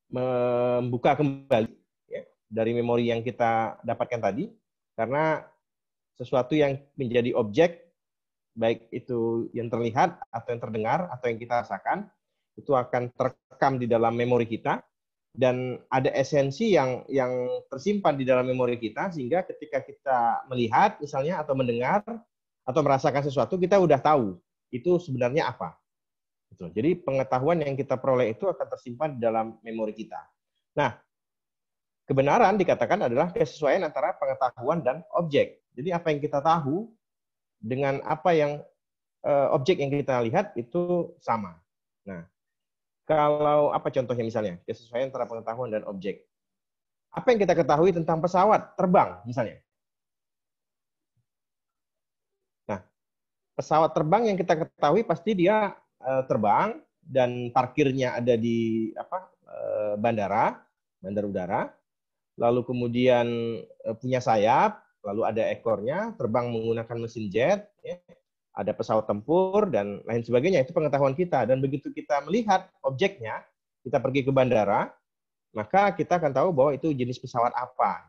membuka kembali ya, dari memori yang kita dapatkan tadi, karena sesuatu yang menjadi objek, baik itu yang terlihat atau yang terdengar atau yang kita rasakan, itu akan terekam di dalam memori kita, dan ada esensi yang tersimpan di dalam memori kita, sehingga ketika kita melihat misalnya atau mendengar atau merasakan sesuatu, kita udah tahu itu sebenarnya apa. Jadi pengetahuan yang kita peroleh itu akan tersimpan di dalam memori kita. Nah, kebenaran dikatakan adalah kesesuaian antara pengetahuan dan objek. Jadi apa yang kita tahu dengan apa yang objek yang kita lihat itu sama. Nah, kalau apa contohnya misalnya kesesuaian antara pengetahuan dan objek. Apa yang kita ketahui tentang pesawat terbang misalnya? Nah, pesawat terbang yang kita ketahui pasti dia terbang dan parkirnya ada di bandara udara. Lalu kemudian punya sayap, lalu ada ekornya, terbang menggunakan mesin jet, ya, ada pesawat tempur, dan lain sebagainya. Itu pengetahuan kita. Dan begitu kita melihat objeknya, kita pergi ke bandara, maka kita akan tahu bahwa itu jenis pesawat apa.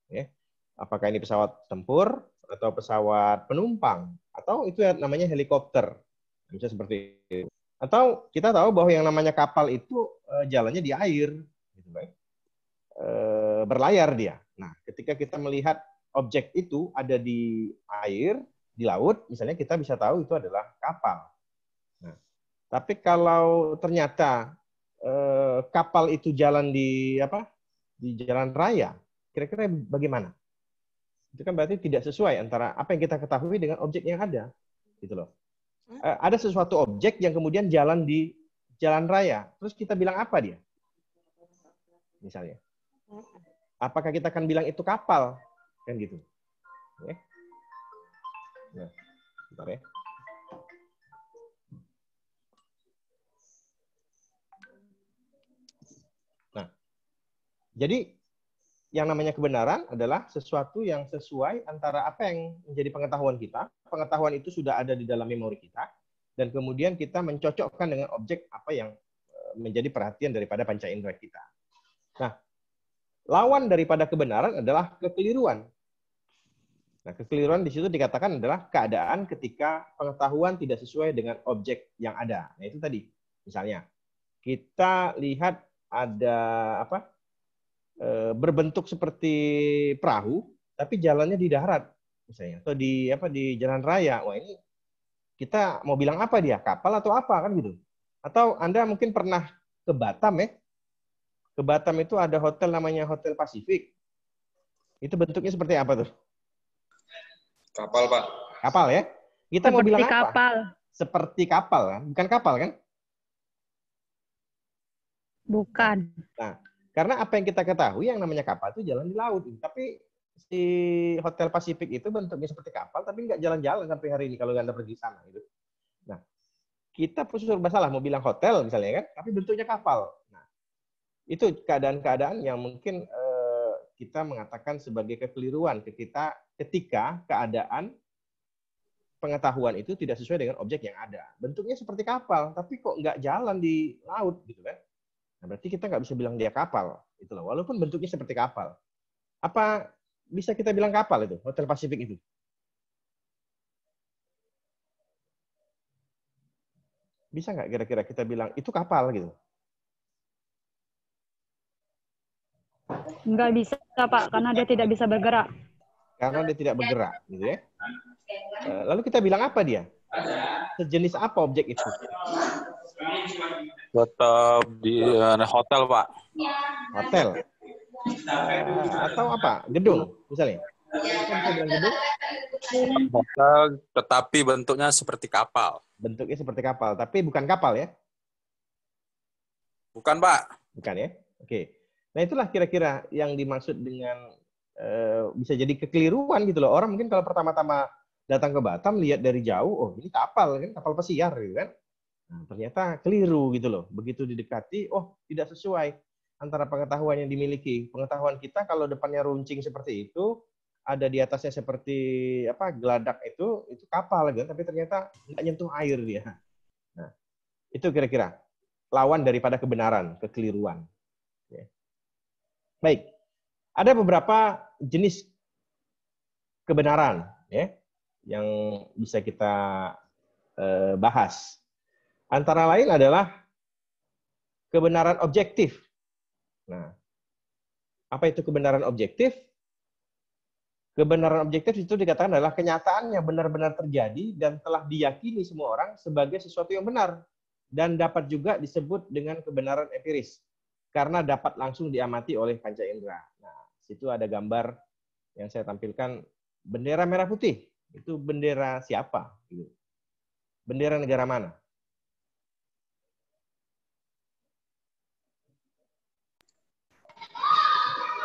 Ya. Apakah ini pesawat tempur, atau pesawat penumpang, atau itu yang namanya helikopter. Bisa seperti itu. Atau kita tahu bahwa yang namanya kapal itu jalannya di air. Gitu, baik. Berlayar dia. Nah, ketika kita melihat objek itu ada di air, di laut, misalnya kita bisa tahu itu adalah kapal. Nah, tapi kalau ternyata kapal itu jalan di jalan raya, kira-kira bagaimana? Itu kan berarti tidak sesuai antara apa yang kita ketahui dengan objek yang ada, gitu loh. Ada sesuatu objek yang kemudian jalan di jalan raya, terus kita bilang apa dia? Misalnya. Apakah kita akan bilang itu kapal? Kan gitu. Ya. Nah, bentar ya. Nah, jadi yang namanya kebenaran adalah sesuatu yang sesuai antara apa yang menjadi pengetahuan kita. Pengetahuan itu sudah ada di dalam memori kita, dan kemudian kita mencocokkan dengan objek apa yang menjadi perhatian daripada panca indera kita. Nah, lawan daripada kebenaran adalah kekeliruan. Nah, kekeliruan di situ dikatakan adalah keadaan ketika pengetahuan tidak sesuai dengan objek yang ada. Nah, itu tadi. Misalnya, kita lihat ada berbentuk seperti perahu, tapi jalannya di darat, misalnya, atau di jalan raya. Wah, ini kita mau bilang apa dia? Kapal atau apa kan gitu? Atau Anda mungkin pernah ke Batam ya? Ke Batam itu ada hotel namanya Hotel Pasifik. Itu bentuknya seperti apa tuh? Kapal, Pak. Kapal ya? Kita mau bilang apa? Kapal. Seperti kapal kan? Bukan kapal kan? Bukan. Nah, karena apa yang kita ketahui yang namanya kapal itu jalan di laut. Tapi si Hotel Pasifik itu bentuknya seperti kapal, tapi nggak jalan-jalan sampai hari ini kalau Anda pergi sana. Gitu. Nah, kita serba salah mau bilang hotel misalnya kan, tapi bentuknya kapal. Nah, itu keadaan-keadaan yang mungkin kita mengatakan sebagai kekeliruan ketika keadaan pengetahuan itu tidak sesuai dengan objek yang ada. Bentuknya seperti kapal, tapi kok nggak jalan di laut gitu kan? Nah, berarti kita nggak bisa bilang dia kapal, itu loh. Walaupun bentuknya seperti kapal. Apa bisa kita bilang kapal itu, Hotel Pasifik itu? Bisa nggak kira-kira kita bilang itu kapal gitu? Nggak bisa, Pak, karena dia tidak bisa bergerak. Karena dia tidak bergerak, gitu ya. Lalu kita bilang apa dia? Sejenis apa objek itu? Tetap di hotel, Pak. Hotel. Atau apa? Gedung, misalnya. Kita bisa bilang gedung? Hotel, tetapi bentuknya seperti kapal. Bentuknya seperti kapal, tapi bukan kapal ya? Bukan, Pak. Bukan ya? Oke. Nah, itulah kira-kira yang dimaksud dengan bisa jadi kekeliruan gitu loh. Orang mungkin kalau pertama-tama datang ke Batam, lihat dari jauh, oh ini kapal kan, kapal pesiar gitu kan. Nah, ternyata keliru gitu loh. Begitu didekati, oh tidak sesuai antara pengetahuan yang dimiliki. Pengetahuan kita kalau depannya runcing seperti itu, ada di atasnya seperti geladak itu kapal gitu, tapi ternyata nggak nyentuh air dia. Nah, itu kira-kira lawan daripada kebenaran, kekeliruan. Baik, ada beberapa jenis kebenaran ya yang bisa kita bahas. Antara lain adalah kebenaran objektif. Nah, apa itu kebenaran objektif? Kebenaran objektif itu dikatakan adalah kenyataan yang benar-benar terjadi dan telah diyakini semua orang sebagai sesuatu yang benar dan dapat juga disebut dengan kebenaran empiris karena dapat langsung diamati oleh panca indera. Nah, situ ada gambar yang saya tampilkan bendera merah putih. Itu bendera siapa? Bendera negara mana?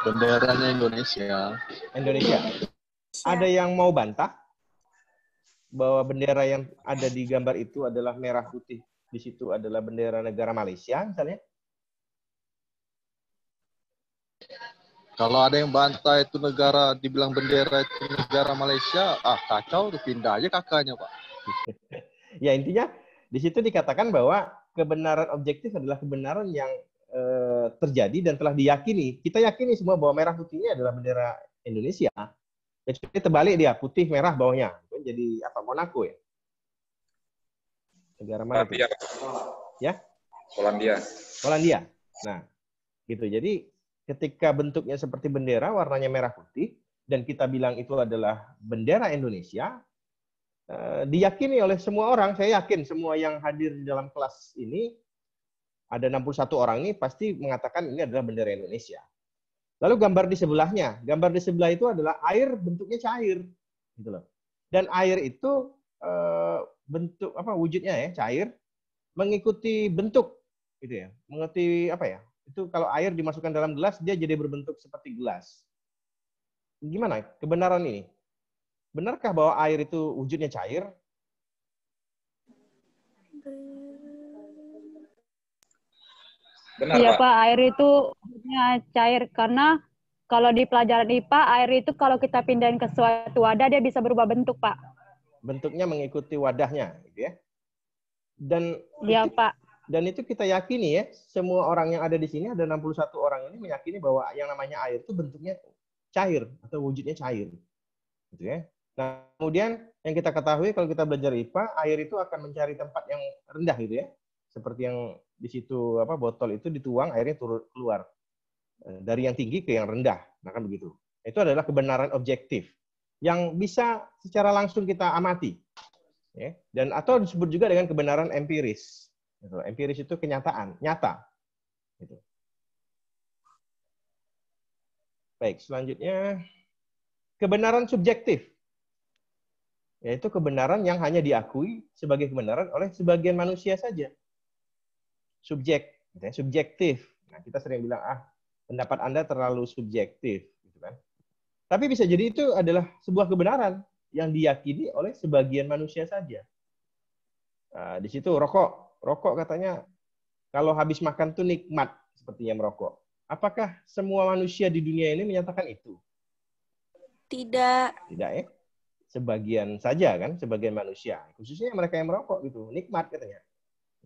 Benderanya Indonesia. Indonesia. Ada yang mau bantah bahwa bendera yang ada di gambar itu adalah merah putih? Di situ adalah bendera negara Malaysia misalnya? Kalau ada yang bantah itu negara, dibilang bendera itu negara Malaysia, kacau tuh, pindah aja kakaknya, Pak. Ya, intinya di situ dikatakan bahwa kebenaran objektif adalah kebenaran yang terjadi dan telah diyakini. Kita yakini semua bahwa merah putih ini adalah bendera Indonesia. Kecuali terbalik dia, putih merah bawahnya. Jadi apa, Monaco ya? Negara mana itu? Ya? Polandia. Nah, gitu. Jadi ketika bentuknya seperti bendera, warnanya merah putih, dan kita bilang itu adalah bendera Indonesia, diyakini oleh semua orang. Saya yakin semua yang hadir di dalam kelas ini, ada 61 orang ini pasti mengatakan ini adalah bendera Indonesia. Lalu gambar di sebelahnya, gambar di sebelah itu adalah air bentuknya cair, gitu loh. Dan air itu bentuk apa wujudnya ya, cair, mengikuti bentuk, gitu ya, mengikuti apa ya? Itu kalau air dimasukkan dalam gelas dia jadi berbentuk seperti gelas. Gimana kebenaran ini? Benarkah bahwa air itu wujudnya cair? Benar, Iya Pak. Pak, air itu cair karena kalau di pelajaran IPA air itu kalau kita pindahin ke suatu wadah dia bisa berubah bentuk Pak. Bentuknya mengikuti wadahnya, gitu ya. Dan Iya Pak. Dan itu kita yakini ya, semua orang yang ada di sini, ada 61 orang ini meyakini bahwa yang namanya air itu bentuknya cair atau wujudnya cair. Gitu ya. Nah, kemudian yang kita ketahui kalau kita belajar IPA, air itu akan mencari tempat yang rendah gitu ya. Seperti yang di situ apa botol itu dituang, airnya turun keluar dari yang tinggi ke yang rendah. Nah, kan begitu. Itu adalah kebenaran objektif yang bisa secara langsung kita amati. Ya. Dan atau disebut juga dengan kebenaran empiris. Empiris itu kenyataan, nyata. Gitu. Baik, selanjutnya kebenaran subjektif. Yaitu kebenaran yang hanya diakui sebagai kebenaran oleh sebagian manusia saja. Subjektif. Nah, kita sering bilang, pendapat Anda terlalu subjektif. Gitu kan. Tapi bisa jadi itu adalah sebuah kebenaran yang diyakini oleh sebagian manusia saja. Nah, di situ rokok. Rokok katanya kalau habis makan tuh nikmat sepertinya merokok. Apakah semua manusia di dunia ini menyatakan itu? Tidak. Tidak ya. Sebagian saja kan, sebagian manusia. Khususnya mereka yang merokok gitu, nikmat katanya.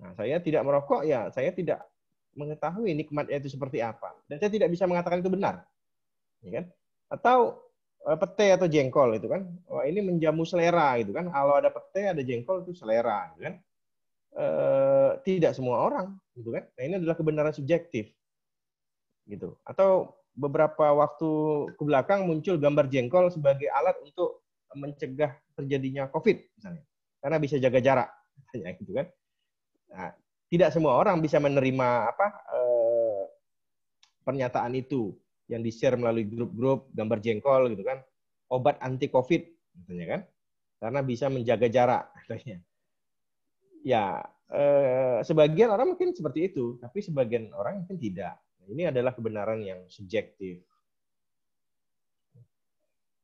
Nah, saya tidak merokok ya, saya tidak mengetahui nikmatnya itu seperti apa. Dan saya tidak bisa mengatakan itu benar. Ya kan? Atau pete atau jengkol itu kan. Wah, ini menjamu selera gitu kan. Kalau ada pete, ada jengkol itu selera gitu kan. Tidak semua orang gitu kan. Nah, ini adalah kebenaran subjektif. Gitu. Atau beberapa waktu ke belakang muncul gambar jengkol sebagai alat untuk mencegah terjadinya COVID misalnya. Karena bisa jaga jarak gitu kan. Nah, tidak semua orang bisa menerima pernyataan itu yang di-share melalui grup-grup gambar jengkol gitu kan. Obat anti COVID misalnya kan. Karena bisa menjaga jarak katanya. Ya, sebagian orang mungkin seperti itu, tapi sebagian orang mungkin tidak. Ini adalah kebenaran yang subjektif.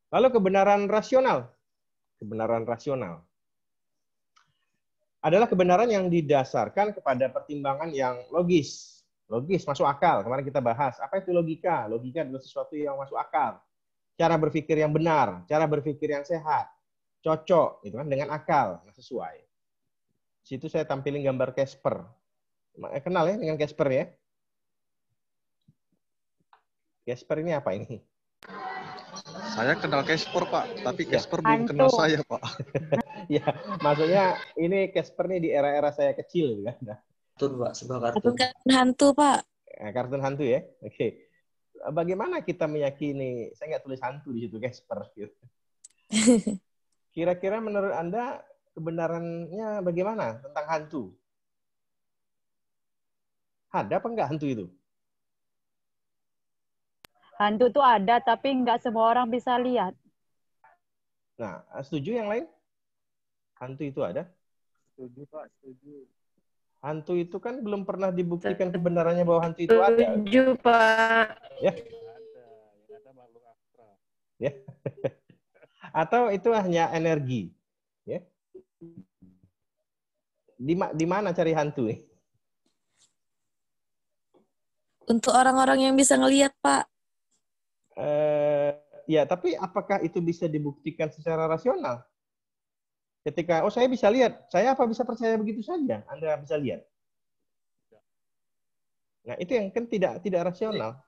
Lalu kebenaran rasional. Kebenaran rasional adalah kebenaran yang didasarkan kepada pertimbangan yang logis. Logis, masuk akal. Kemarin kita bahas, apa itu logika? Logika adalah sesuatu yang masuk akal. Cara berpikir yang benar, cara berpikir yang sehat, cocok gitu kan dengan akal, sesuai. Di situ saya tampilin gambar Casper. Kenal ya dengan Casper ya? Casper ini apa ini? Saya kenal Casper, Pak. Tapi Ya. Casper belum kenal Hantu. saya, Pak. Ya, maksudnya ini Casper nih di era-era saya kecil kan. Nah, Kartun, Pak. Sebuah Kartun kartun. hantu, Pak. kartun hantu ya. Oke. Bagaimana kita meyakini? Saya nggak tulis hantu di situ Casper. Gitu. Kira-kira menurut Anda kebenarannya bagaimana tentang hantu? Ada apa enggak hantu itu? Hantu tuh ada, tapi nggak semua orang bisa lihat. Nah, setuju yang lain? Hantu itu ada? Setuju, Pak. Setuju. Hantu itu kan belum pernah dibuktikan kebenarannya bahwa hantu itu ada. Setuju, Pak. Ya. Ada makhluk astral. Ya. Atau itu hanya energi. Ya. Di mana cari hantu? Untuk orang-orang yang bisa ngelihat, Pak. Ya, tapi apakah itu bisa dibuktikan secara rasional? Ketika, saya bisa lihat, saya apa bisa percaya begitu saja? Anda bisa lihat. Nah, itu yang kan tidak rasional.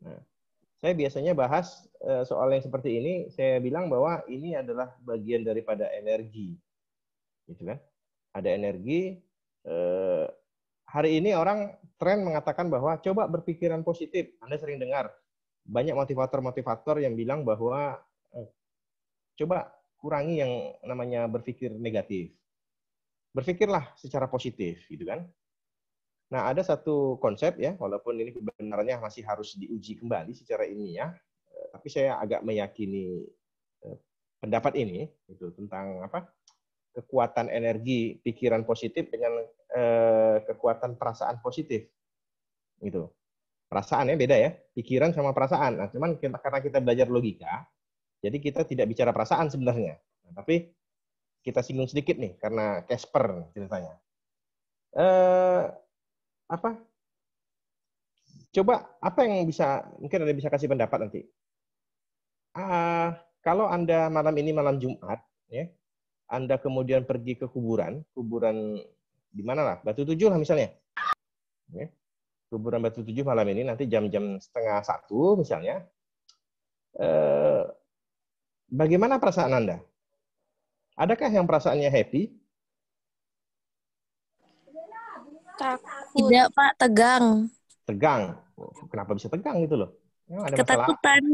Nah, saya biasanya bahas soal yang seperti ini, saya bilang bahwa ini adalah bagian daripada energi. Gitu kan? Ada energi. Hari ini orang tren mengatakan bahwa coba berpikiran positif. Anda sering dengar banyak motivator-motivator yang bilang bahwa coba kurangi yang namanya berpikir negatif. Berpikirlah secara positif, gitu kan? Nah, ada satu konsep ya, walaupun ini kebenarannya masih harus diuji kembali secara ilmiah, tapi saya agak meyakini pendapat ini itu tentang apa? Kekuatan energi pikiran positif dengan kekuatan perasaan positif. Itu. Perasaannya beda ya, pikiran sama perasaan. Nah, cuman karena kita belajar logika, jadi kita tidak bicara perasaan sebenarnya. Nah, tapi kita singgung sedikit nih karena Casper ceritanya. Coba apa yang bisa, mungkin Anda bisa kasih pendapat nanti. Kalau Anda malam ini malam Jumat, ya, Anda kemudian pergi ke kuburan di mana lah, Batu Tujuh lah misalnya. Ya. Kuburan Batu Tujuh malam ini nanti jam-jam 12:30 misalnya. Bagaimana perasaan Anda? Adakah yang perasaannya happy? Takut. Tidak, Pak. Tegang. Tegang. Kenapa bisa tegang gitu loh? Ada masalah. Ketakutan.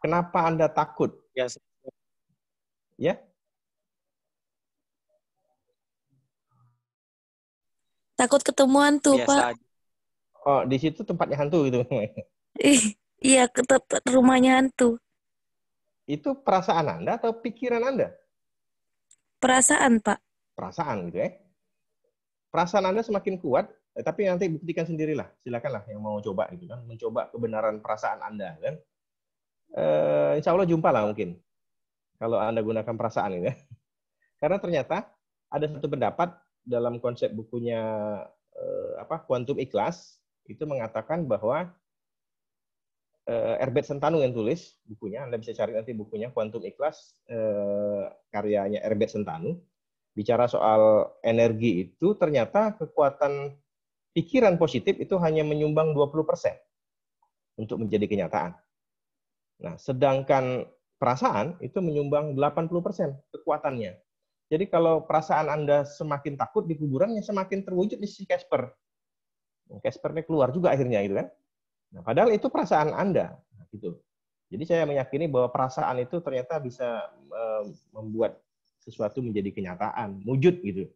Kenapa Anda takut? Ya? Takut ketemu hantu, Pak. Oh, di situ tempatnya hantu gitu. Iya, ke tempat rumahnya hantu. Itu perasaan Anda atau pikiran Anda? Perasaan, Pak. Perasaan gitu ya. Perasaan Anda semakin kuat, tapi nanti buktikan sendirilah. Silakanlah yang mau coba gitu kan, mencoba kebenaran perasaan Anda kan. Insya Allah jumpa lah mungkin kalau Anda gunakan perasaan ini. Karena ternyata ada satu pendapat dalam konsep bukunya Quantum Ikhlas itu mengatakan bahwa Herbert Sentanu yang tulis bukunya, Anda bisa cari nanti bukunya Quantum Ikhlas karyanya Herbert Sentanu, bicara soal energi itu ternyata kekuatan pikiran positif itu hanya menyumbang 20% untuk menjadi kenyataan. Nah, sedangkan perasaan itu menyumbang 80% kekuatannya. Jadi kalau perasaan Anda semakin takut di kuburannya semakin terwujud di si Casper. Caspernya keluar juga akhirnya gitu kan. Nah, padahal itu perasaan Anda gitu. Jadi saya meyakini bahwa perasaan itu ternyata bisa membuat sesuatu menjadi kenyataan, wujud gitu.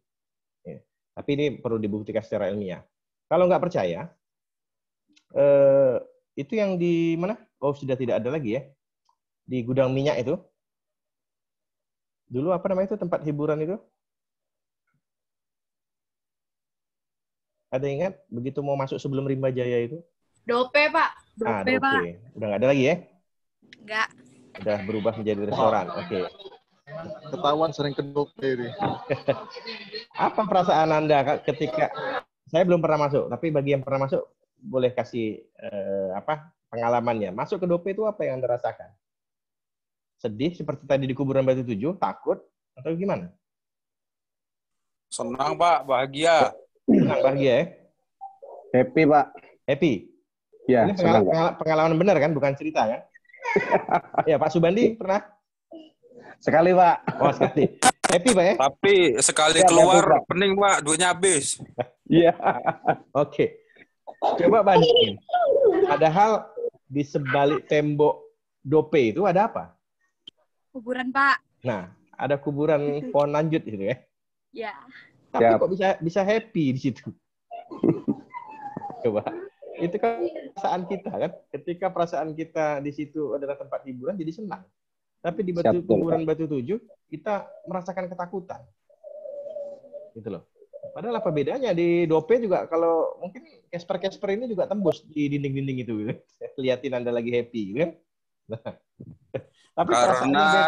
Ya. Tapi ini perlu dibuktikan secara ilmiah. Kalau nggak percaya, itu yang di mana? Oh, sudah tidak ada lagi ya. Di gudang minyak itu. Dulu apa namanya itu tempat hiburan itu? Ada ingat begitu mau masuk sebelum Rimba Jaya itu? Dope, Pak. Dope, Pak. Udah nggak ada lagi ya? Nggak. Udah berubah menjadi restoran. Oke. Ketahuan sering ke Dope ini. Apa perasaan Anda ketika saya belum pernah masuk, tapi bagi yang pernah masuk boleh kasih pengalamannya. Masuk ke Dope itu apa yang Anda rasakan? Sedih seperti tadi di kuburan Batu Tujuh, takut atau gimana? Senang, Pak, bahagia. Senang, bahagia ya? Happy, Pak. Happy. Ya, Ini senang, Pak. pengalaman benar kan, bukan cerita kan? Ya, Pak Subandi pernah? Sekali, Pak. Oh, sekali. Happy, Pak ya? Tapi sekali Ya, keluar Pak. pening Pak, duitnya habis. Iya. Oke. Coba bandingin. Padahal di sebalik tembok Dope itu ada apa? Kuburan, Pak. Nah, ada kuburan pohon lanjut gitu ya. Ya. Tapi Ya. kok bisa happy di situ? Coba. Itu kan perasaan kita kan. Ketika perasaan kita di situ adalah tempat hiburan, jadi senang. Tapi di Siap, betul, kuburan Batu Tujuh, kita merasakan ketakutan. Gitu loh. Padahal apa bedanya di Dope juga, kalau mungkin Casper ini juga tembus di dinding-dinding itu. Gitu. Liatin Anda lagi happy. Gitu kan? Nah, tapi perasaannya beda.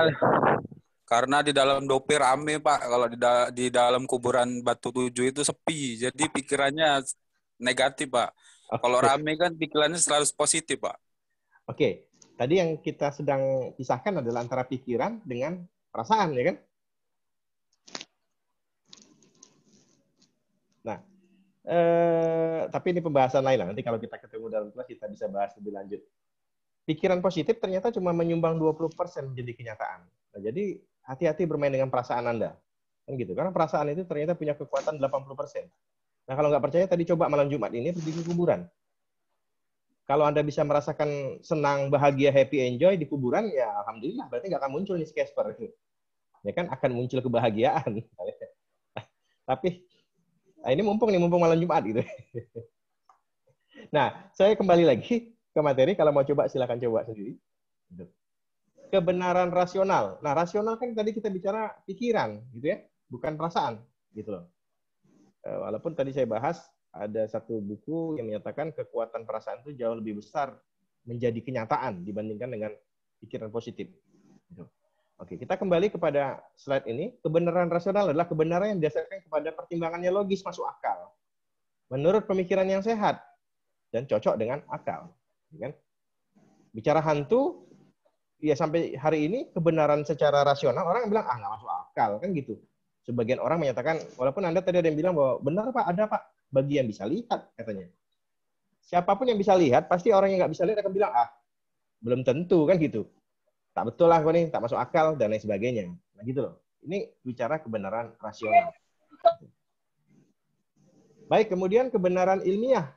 Karena di dalam Dope rame Pak, kalau di dalam kuburan Batu Tujuh itu sepi, jadi pikirannya negatif Pak. Kalau rame kan pikirannya selalu positif Pak. Oke, tadi yang kita sedang pisahkan adalah antara pikiran dengan perasaan, ya kan? Nah, tapi ini pembahasan lain lah. Nanti kalau kita ketemu dalam kelas kita bisa bahas lebih lanjut. Pikiran positif ternyata cuma menyumbang 20% menjadi kenyataan. Nah, jadi hati-hati bermain dengan perasaan Anda. Kan gitu. Karena perasaan itu ternyata punya kekuatan 80%. Nah, kalau nggak percaya, tadi coba malam Jumat ini pergi ke kuburan. Kalau Anda bisa merasakan senang, bahagia, happy, enjoy di kuburan, ya alhamdulillah, berarti nggak akan muncul nih si Casper. Ya kan, akan muncul kebahagiaan. Tapi, nah ini mumpung malam Jumat gitu. Nah, saya kembali lagi ke materi, kalau mau coba silakan coba sendiri. Kebenaran rasional. Nah, rasional kan tadi kita bicara pikiran, gitu ya, bukan perasaan, gitu loh. Walaupun tadi saya bahas ada satu buku yang menyatakan kekuatan perasaan itu jauh lebih besar menjadi kenyataan dibandingkan dengan pikiran positif. Oke, kita kembali kepada slide ini. Kebenaran rasional adalah kebenaran yang didasarkan kepada pertimbangannya logis masuk akal, menurut pemikiran yang sehat dan cocok dengan akal. Kan? Bicara hantu, ya sampai hari ini kebenaran secara rasional orang bilang nggak masuk akal kan gitu. Sebagian orang menyatakan, walaupun Anda tadi ada yang bilang bahwa benar Pak, ada Pak, bagi yang bisa lihat katanya. Siapapun yang bisa lihat, pasti orang yang nggak bisa lihat akan bilang, belum tentu kan gitu. Tak betul lah kok nih, tak masuk akal, dan lain sebagainya. Nah gitu loh. Ini bicara kebenaran rasional. Baik, kemudian kebenaran ilmiah.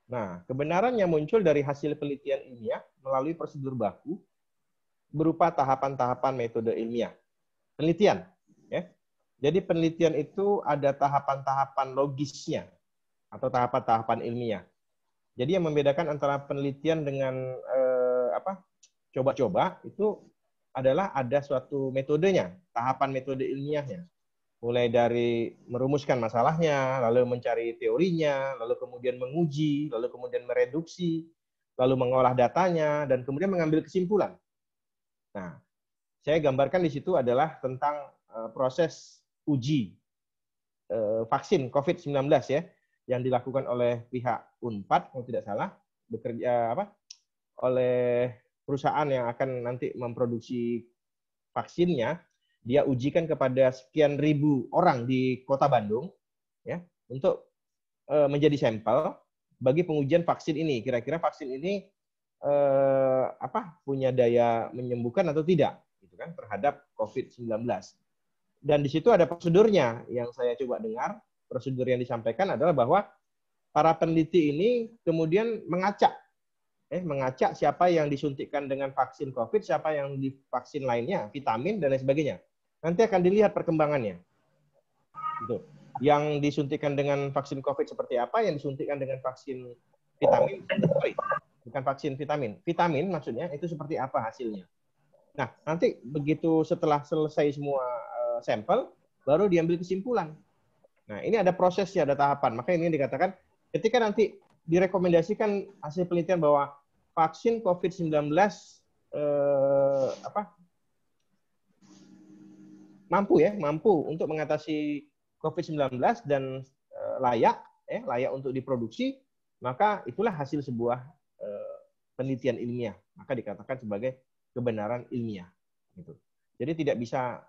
Nah, kebenaran yang muncul dari hasil penelitian ilmiah melalui prosedur baku berupa tahapan-tahapan metode ilmiah. Penelitian, ya. Jadi penelitian itu ada tahapan-tahapan logisnya atau tahapan-tahapan ilmiah. Jadi yang membedakan antara penelitian dengan coba-coba itu adalah ada suatu metodenya, tahapan metode ilmiahnya. Mulai dari merumuskan masalahnya, lalu mencari teorinya, lalu kemudian menguji, lalu kemudian mereduksi, lalu mengolah datanya, dan kemudian mengambil kesimpulan. Nah, saya gambarkan di situ adalah tentang proses uji vaksin COVID-19 ya, yang dilakukan oleh pihak Unpad, kalau tidak salah, bekerja oleh perusahaan yang akan nanti memproduksi vaksinnya. Dia ujikan kepada sekian ribu orang di Kota Bandung, ya, untuk menjadi sampel bagi pengujian vaksin ini. Kira-kira vaksin ini punya daya menyembuhkan atau tidak, gitu kan, terhadap COVID-19. Dan di situ ada prosedurnya yang saya coba dengar. Prosedur yang disampaikan adalah bahwa para peneliti ini kemudian mengacak siapa yang disuntikkan dengan vaksin COVID, siapa yang di vaksin lainnya, vitamin dan lain sebagainya. Nanti akan dilihat perkembangannya. Gitu. Yang disuntikkan dengan vaksin COVID seperti apa, yang disuntikkan dengan vaksin vitamin, bukan vaksin vitamin. Vitamin maksudnya itu seperti apa hasilnya. Nah, nanti begitu setelah selesai semua sampel, baru diambil kesimpulan. Nah, ini ada prosesnya, ada tahapan. Makanya ini dikatakan ketika nanti direkomendasikan hasil penelitian bahwa vaksin COVID-19 mampu untuk mengatasi COVID-19 dan layak untuk diproduksi, maka itulah hasil sebuah penelitian ilmiah. Maka dikatakan sebagai kebenaran ilmiah. Gitu. Jadi tidak bisa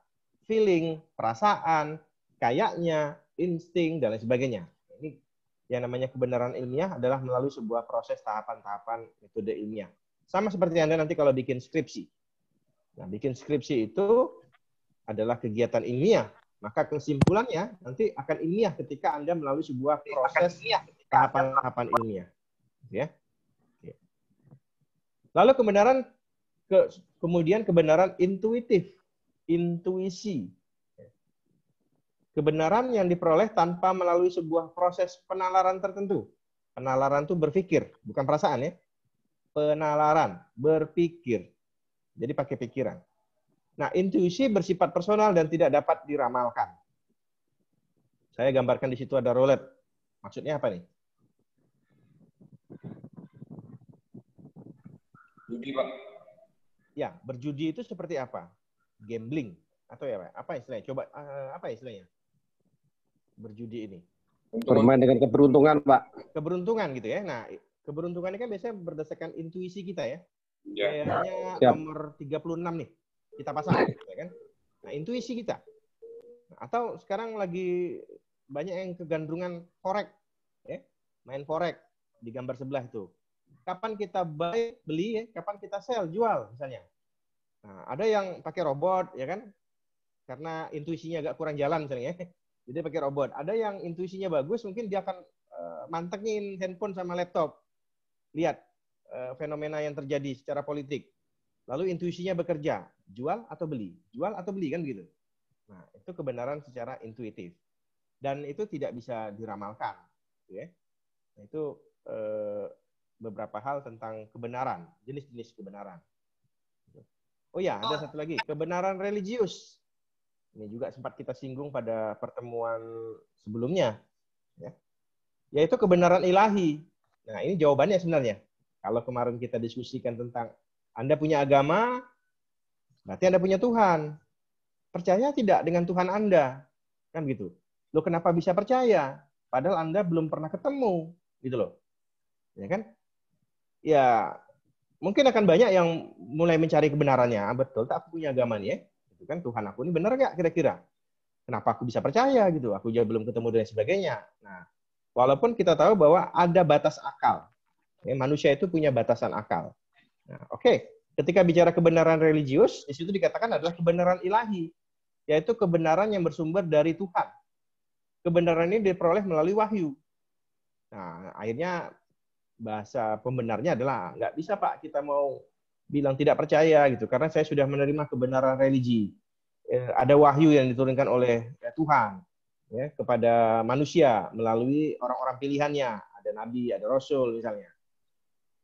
feeling, perasaan, kayaknya, insting, dan lain sebagainya. Ini Yang namanya kebenaran ilmiah adalah melalui sebuah proses tahapan-tahapan metode ilmiah. Sama seperti Anda nanti kalau bikin skripsi. Nah, bikin skripsi itu adalah kegiatan ilmiah. Maka kesimpulannya nanti akan ilmiah ketika Anda melalui sebuah proses tahapan-tahapan ilmiah. Ya. Lalu kemudian kebenaran intuitif, intuisi. Kebenaran yang diperoleh tanpa melalui sebuah proses penalaran tertentu. Penalaran itu berpikir, bukan perasaan ya. Penalaran, berpikir. Jadi pakai pikiran. Nah, intuisi bersifat personal dan tidak dapat diramalkan. Saya gambarkan di situ ada roulette. Maksudnya apa nih? Judi, Pak. Ya, berjudi itu seperti apa? Gambling atau ya apa istilahnya? Coba apa istilahnya? Berjudi ini. Bermain dengan keberuntungan, Pak. Keberuntungan gitu ya. Nah, keberuntungan ini kan biasanya berdasarkan intuisi kita ya. Ya. Kayaknya nomor 36 nih. Kita pasang ya kan. Nah, intuisi kita. Atau sekarang lagi banyak yang kegandrungan forex ya. Main forex di gambar sebelah itu. Kapan kita beli ya, kapan kita sell, jual misalnya. Nah, ada yang pakai robot ya kan. Karena intuisinya agak kurang jalan misalnya ya. Jadi pakai robot. Ada yang intuisinya bagus, mungkin dia akan mantengin handphone sama laptop. Lihat fenomena yang terjadi secara politik. Lalu intuisinya bekerja, jual atau beli kan begitu. Nah, itu kebenaran secara intuitif. Dan itu tidak bisa diramalkan. Ya. Nah, itu beberapa hal tentang kebenaran, jenis-jenis kebenaran. Oh ya, ada satu lagi, kebenaran religius. Ini juga sempat kita singgung pada pertemuan sebelumnya. Ya. Yaitu kebenaran ilahi. Nah, ini jawabannya sebenarnya. Kalau kemarin kita diskusikan tentang Anda punya agama, berarti Anda punya Tuhan. Percaya tidak dengan Tuhan Anda? Kan gitu. Loh, kenapa bisa percaya? Padahal Anda belum pernah ketemu. Gitu loh. Ya kan? Ya, mungkin akan banyak yang mulai mencari kebenarannya. Betul, tak aku punya agama nih ya. Itu kan Tuhan aku ini benar nggak kira-kira? Kenapa aku bisa percaya gitu? Aku juga belum ketemu dan sebagainya. Nah, walaupun kita tahu bahwa ada batas akal. Ya, manusia itu punya batasan akal. Nah, oke. Ketika bicara kebenaran religius, di situ dikatakan adalah kebenaran ilahi, yaitu kebenaran yang bersumber dari Tuhan. Kebenaran ini diperoleh melalui wahyu. Nah, akhirnya bahasa pembenarnya adalah nggak bisa Pak kita mau bilang tidak percaya gitu karena saya sudah menerima kebenaran religi. Ada wahyu yang diturunkan oleh Tuhan ya kepada manusia melalui orang-orang pilihannya, ada nabi, ada rasul misalnya.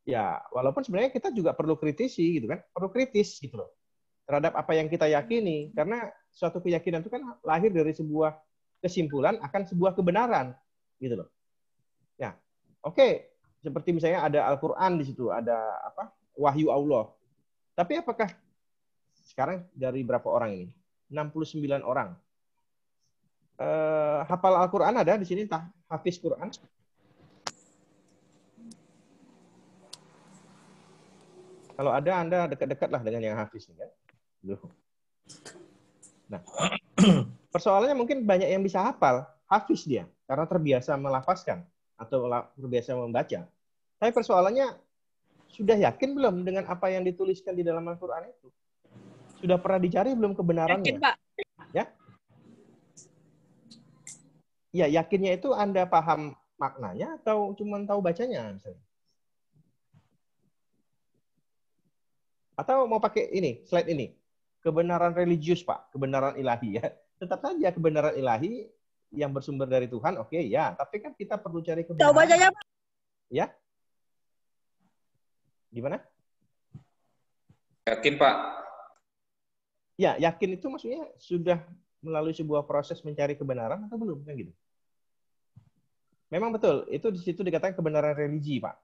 Ya, walaupun sebenarnya kita juga perlu kritisi gitu kan, perlu kritis gitu loh terhadap apa yang kita yakini karena suatu keyakinan itu kan lahir dari sebuah kesimpulan akan sebuah kebenaran gitu loh. Ya, oke. Seperti misalnya ada Al-Quran di situ, ada apa? Wahyu Allah. Tapi apakah sekarang dari berapa orang ini? 69 orang. Hafal Al-Quran ada di sini, hafiz Quran? Kalau ada, Anda dekat-dekat lah dengan yang hafiz ini kan. Nah, persoalannya mungkin banyak yang bisa hafal, hafiz dia, karena terbiasa melafazkan atau terbiasa membaca. Tapi persoalannya, sudah yakin belum dengan apa yang dituliskan di dalam Al-Quran itu? Sudah pernah dicari belum kebenarannya? Yakin, Pak. Ya? Ya, yakinnya itu Anda paham maknanya atau cuma tahu bacanya misalnya? Atau mau pakai ini, slide ini. Kebenaran religius, Pak. Kebenaran ilahi ya. Tetap saja kebenaran ilahi yang bersumber dari Tuhan, oke ya. Tapi kan kita perlu cari kebenaran. Tahu bacanya, Pak. Ya? Gimana? Yakin, Pak. Ya, yakin itu maksudnya sudah melalui sebuah proses mencari kebenaran atau belum? Kan gitu. Memang betul, itu di situ dikatakan kebenaran religi, Pak.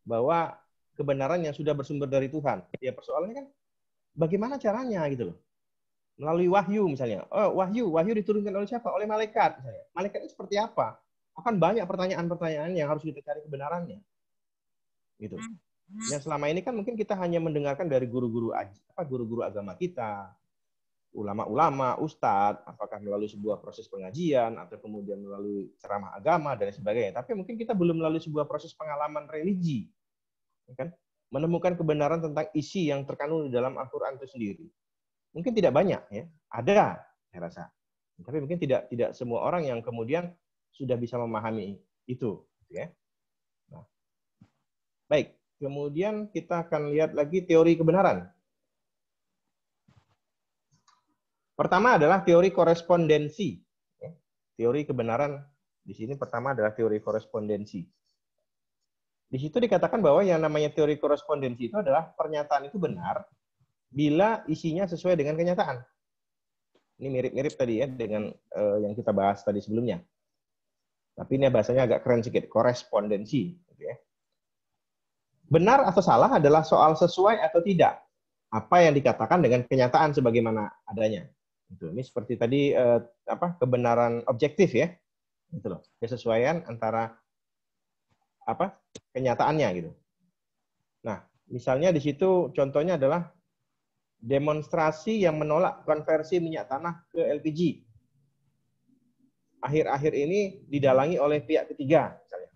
Bahwa kebenaran yang sudah bersumber dari Tuhan. Ya, persoalannya kan bagaimana caranya gitu loh. Melalui wahyu misalnya. Oh, wahyu diturunkan oleh siapa? Oleh malaikat misalnya. Malaikat itu seperti apa? Akan banyak pertanyaan-pertanyaan yang harus kita cari kebenarannya. Gitu. Yang selama ini kan mungkin kita hanya mendengarkan dari guru-guru agama kita, ulama-ulama, ustadz, apakah melalui sebuah proses pengajian, atau kemudian melalui ceramah agama, dan sebagainya. Tapi mungkin kita belum melalui sebuah proses pengalaman religi. Kan? Menemukan kebenaran tentang isi yang terkandung di dalam Al-Quran itu sendiri. Mungkin tidak banyak, ya. Ada, saya rasa. Tapi mungkin tidak semua orang yang kemudian sudah bisa memahami itu. Ya. Nah. Baik, kemudian kita akan lihat lagi teori kebenaran. Pertama adalah teori korespondensi. Teori kebenaran di sini pertama adalah teori korespondensi. Di situ dikatakan bahwa yang namanya teori korespondensi itu adalah pernyataan itu benar bila isinya sesuai dengan kenyataan. Ini mirip-mirip tadi ya dengan yang kita bahas tadi sebelumnya. Tapi ini bahasanya agak keren sedikit, korespondensi. Benar atau salah adalah soal sesuai atau tidak. Apa yang dikatakan dengan kenyataan sebagaimana adanya. Ini seperti tadi kebenaran objektif ya, gitu loh, kesesuaian antara kenyataannya gitu. Nah, misalnya di situ contohnya adalah demonstrasi yang menolak konversi minyak tanah ke LPG. Akhir-akhir ini didalangi oleh pihak ketiga, misalnya.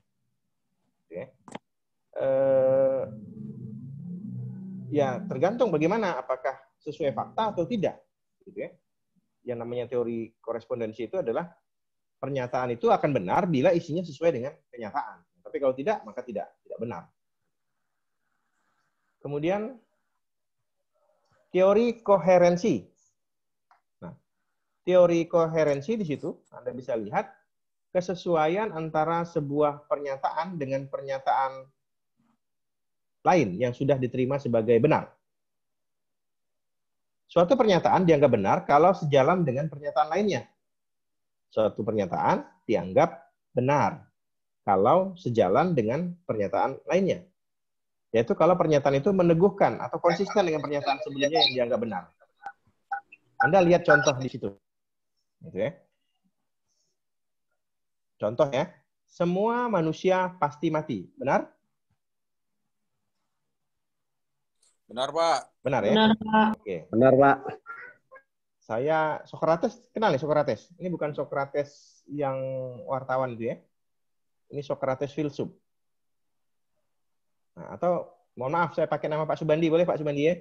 Ya tergantung bagaimana, apakah sesuai fakta atau tidak, gitu ya. Yang namanya teori korespondensi itu adalah pernyataan itu akan benar bila isinya sesuai dengan kenyataan. Tapi kalau tidak, maka tidak benar. Kemudian teori koherensi. Nah, teori koherensi di situ Anda bisa lihat kesesuaian antara sebuah pernyataan dengan pernyataan lain yang sudah diterima sebagai benar. Suatu pernyataan dianggap benar kalau sejalan dengan pernyataan lainnya. Suatu pernyataan dianggap benar kalau sejalan dengan pernyataan lainnya. Yaitu kalau pernyataan itu meneguhkan atau konsisten dengan pernyataan sebelumnya yang dianggap benar. Anda lihat contoh di situ. Gitu ya. Contoh ya, semua manusia pasti mati. Benar? Benar, Pak. Benar ya? Benar, Pak. Oke. Benar, Pak. Saya Sokrates, kenal nih Sokrates. Ini bukan Sokrates yang wartawan itu ya. Ini Sokrates filsuf. Nah, atau mohon maaf saya pakai nama Pak Subandi, boleh Pak Subandi ya?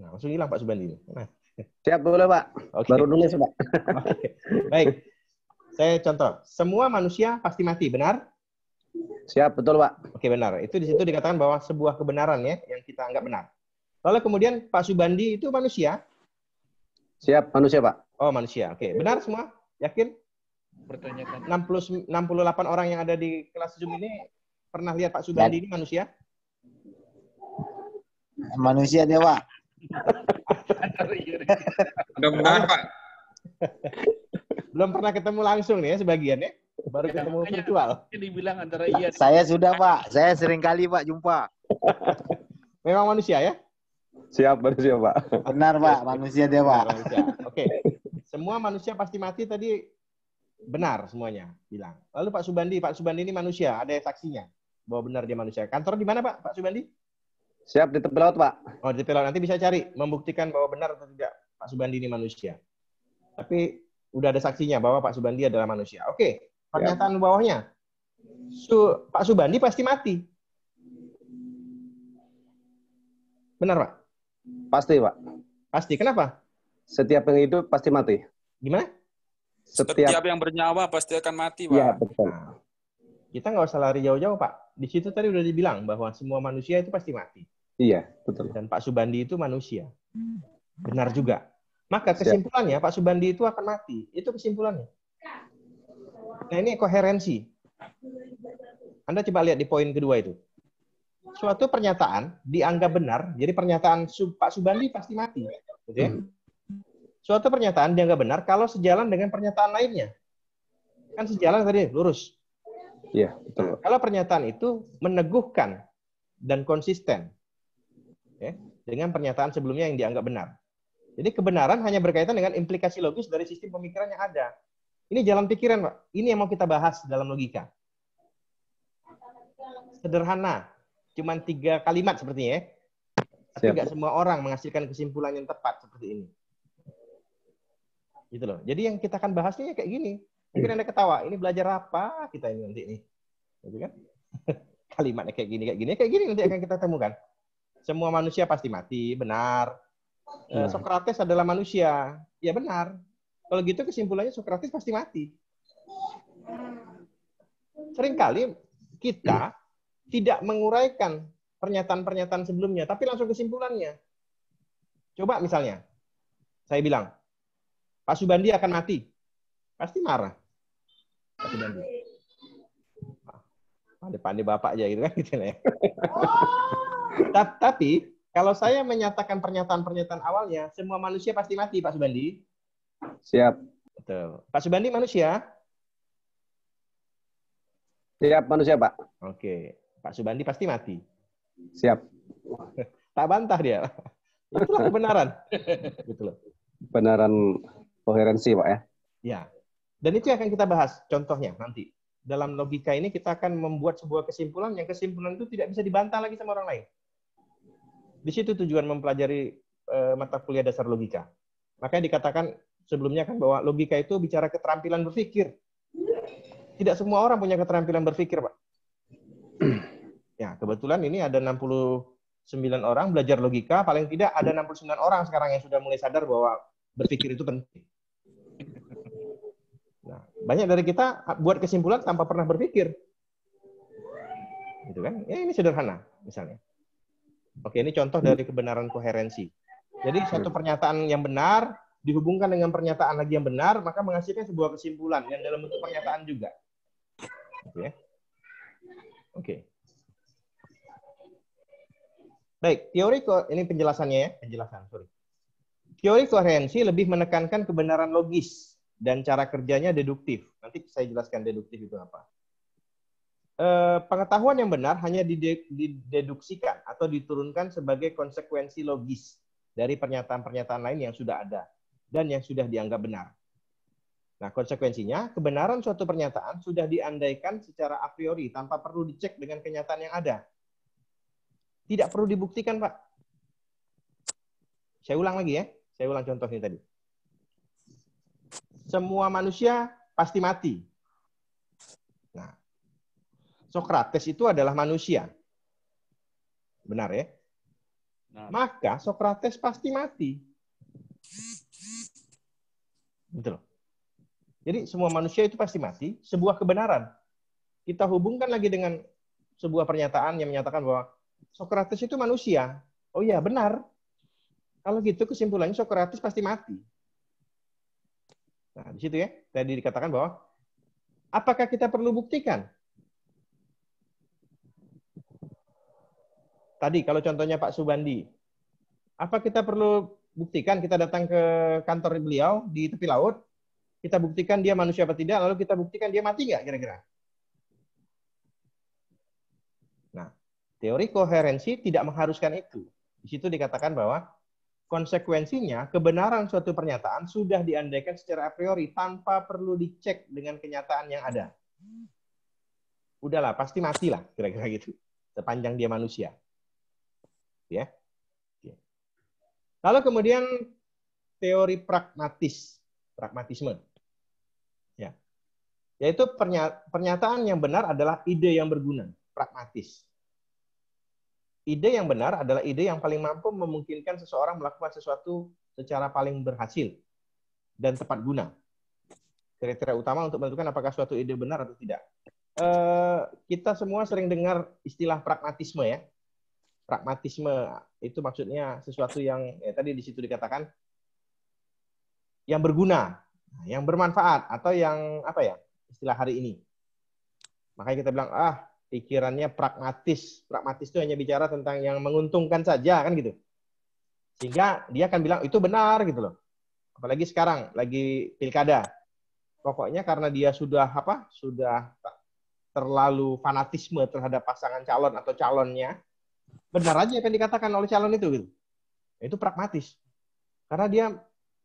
Nah, langsung hilang Pak Subandi. Nah. Siap, boleh Pak. Oke. Baru nulis Pak. Oke. Baik. Saya contoh, semua manusia pasti mati, benar? Siap, betul Pak. Oke, benar. Itu di situ dikatakan bahwa sebuah kebenaran ya yang kita anggap benar. Lalu kemudian Pak Subandi itu manusia? Siap, manusia Pak. Oh, manusia. Oke, benar semua? Yakin? Pertanyakan. 68 orang yang ada di kelas Zoom ini pernah lihat Pak Subandi ini manusia? Manusia dia, Pak. Mudah-mudahan, Pak. Belum pernah ketemu langsung nih ya sebagian ya. Baru ketemu virtual. Dibilang antara iya. Saya sudah, Pak. Saya sering kali, Pak, jumpa. Memang manusia ya? Siap, manusia Pak. Benar, Pak. Manusia dia, Pak. Manusia. Oke. Semua manusia pasti mati tadi benar semuanya bilang. Lalu Pak Subandi ini manusia, ada saksinya bahwa benar dia manusia. Kantor di mana Pak Subandi? Siap, di tepi laut Pak. Oh, di tepi laut. Nanti bisa cari membuktikan bahwa benar atau tidak Pak Subandi ini manusia. Tapi udah ada saksinya bahwa Pak Subandi adalah manusia. Oke, pernyataan bawahnya. Pak Subandi pasti mati. Benar Pak? Pasti Pak. Pasti. Kenapa? Setiap yang hidup pasti mati. Gimana? Setiap yang bernyawa pasti akan mati, Pak. Iya, betul. Nah, kita nggak usah lari jauh-jauh, Pak. Di situ tadi udah dibilang bahwa semua manusia itu pasti mati. Iya, betul. Dan Pak Subandi itu manusia. Benar juga. Maka kesimpulannya Pak Subandi itu akan mati. Itu kesimpulannya. Nah, ini koherensi. Anda coba lihat di poin kedua itu. Suatu pernyataan dianggap benar, jadi pernyataan Pak Subandi pasti mati. Gitu ya? Suatu pernyataan dianggap benar kalau sejalan dengan pernyataan lainnya. Kan sejalan tadi, lurus. Iya, betul. Nah, kalau pernyataan itu meneguhkan dan konsisten ya, dengan pernyataan sebelumnya yang dianggap benar. Jadi kebenaran hanya berkaitan dengan implikasi logis dari sistem pemikiran yang ada. Ini jalan pikiran, Pak. Ini yang mau kita bahas dalam logika. Sederhana. Cuman 3 kalimat sepertinya ya. Tapi nggak semua orang menghasilkan kesimpulan yang tepat seperti ini. Gitu loh. Jadi yang kita akan bahasnya kayak gini. Mungkin Anda ketawa, ini belajar apa kita ini nanti ini. Gitu kan? Kalimatnya kayak gini nanti akan kita temukan. Semua manusia pasti mati, benar. Sokrates adalah manusia, ya benar. Kalau gitu kesimpulannya Sokrates pasti mati. Seringkali kita tidak menguraikan pernyataan-pernyataan sebelumnya, tapi langsung kesimpulannya. Coba misalnya, saya bilang, Pak Subandi akan mati. Pasti marah. Pak Subandi. Pandai-pandai bapak aja gitu kan. Gitu ya. Tapi, kalau saya menyatakan pernyataan-pernyataan awalnya, semua manusia pasti mati, Pak Subandi. Siap. Betul. Pak Subandi manusia? Siap manusia, Pak. Oke. Pak Subandi pasti mati. Siap. Tak bantah dia. Itulah kebenaran. Gitu loh. Kebenaran koherensi, Pak ya. Ya. Dan itu yang akan kita bahas contohnya nanti. Dalam logika ini kita akan membuat sebuah kesimpulan yang kesimpulan itu tidak bisa dibantah lagi sama orang lain. Di situ tujuan mempelajari mata kuliah dasar logika. Makanya dikatakan sebelumnya kan bahwa logika itu bicara keterampilan berpikir. Tidak semua orang punya keterampilan berpikir, Pak. Ya, kebetulan ini ada 69 orang belajar logika, paling tidak ada 69 orang sekarang yang sudah mulai sadar bahwa berpikir itu penting. Nah, banyak dari kita buat kesimpulan tanpa pernah berpikir. Gitu kan? Ya ini sederhana misalnya. Oke, ini contoh dari kebenaran koherensi. Jadi satu pernyataan yang benar dihubungkan dengan pernyataan lagi yang benar, maka menghasilkan sebuah kesimpulan yang dalam bentuk pernyataan juga. Oke. Oke. Baik, ini penjelasannya ya, Teori koherensi lebih menekankan kebenaran logis dan cara kerjanya deduktif. Nanti saya jelaskan deduktif itu apa. Pengetahuan yang benar hanya dideduksikan atau diturunkan sebagai konsekuensi logis dari pernyataan-pernyataan lain yang sudah ada dan yang sudah dianggap benar. Nah, konsekuensinya, kebenaran suatu pernyataan sudah diandaikan secara a priori tanpa perlu dicek dengan kenyataan yang ada. Tidak perlu dibuktikan, Pak. Saya ulang lagi ya. Saya ulang contohnya tadi. Semua manusia pasti mati. Nah, Sokrates itu adalah manusia. Benar ya? Nah, Maka Sokrates pasti mati. Betul. Jadi semua manusia itu pasti mati, sebuah kebenaran. Kita hubungkan lagi dengan sebuah pernyataan yang menyatakan bahwa Sokrates itu manusia. Oh iya, benar. Kalau gitu kesimpulannya Sokrates pasti mati. Nah, di situ ya, tadi dikatakan bahwa apakah kita perlu buktikan? Tadi kalau contohnya Pak Subandi, apa kita perlu buktikan? Kita datang ke kantor beliau di tepi laut, kita buktikan dia manusia apa tidak, lalu kita buktikan dia mati nggak kira-kira? Nah, teori koherensi tidak mengharuskan itu. Di situ dikatakan bahwa konsekuensinya kebenaran suatu pernyataan sudah diandaikan secara a priori tanpa perlu dicek dengan kenyataan yang ada. Udahlah, pasti matilah kira-kira gitu. Sepanjang dia manusia. Ya. Lalu kemudian teori pragmatisme. Ya. Yaitu pernyataan yang benar adalah ide yang berguna, pragmatis. Ide yang benar adalah ide yang paling mampu memungkinkan seseorang melakukan sesuatu secara paling berhasil dan tepat guna. Kriteria utama untuk menentukan apakah suatu ide benar atau tidak. Kita semua sering dengar istilah pragmatisme ya. Pragmatisme itu maksudnya sesuatu yang tadi di situ dikatakan yang berguna, yang bermanfaat atau yang apa ya istilah hari ini. Makanya kita bilang pikirannya pragmatis. Pragmatis itu hanya bicara tentang yang menguntungkan saja kan gitu. Sehingga dia akan bilang itu benar gitu loh. Apalagi sekarang lagi pilkada. Pokoknya karena dia sudah terlalu fanatisme terhadap pasangan calon atau calonnya, benar aja apa yang dikatakan oleh calon itu gitu. Itu pragmatis. Karena dia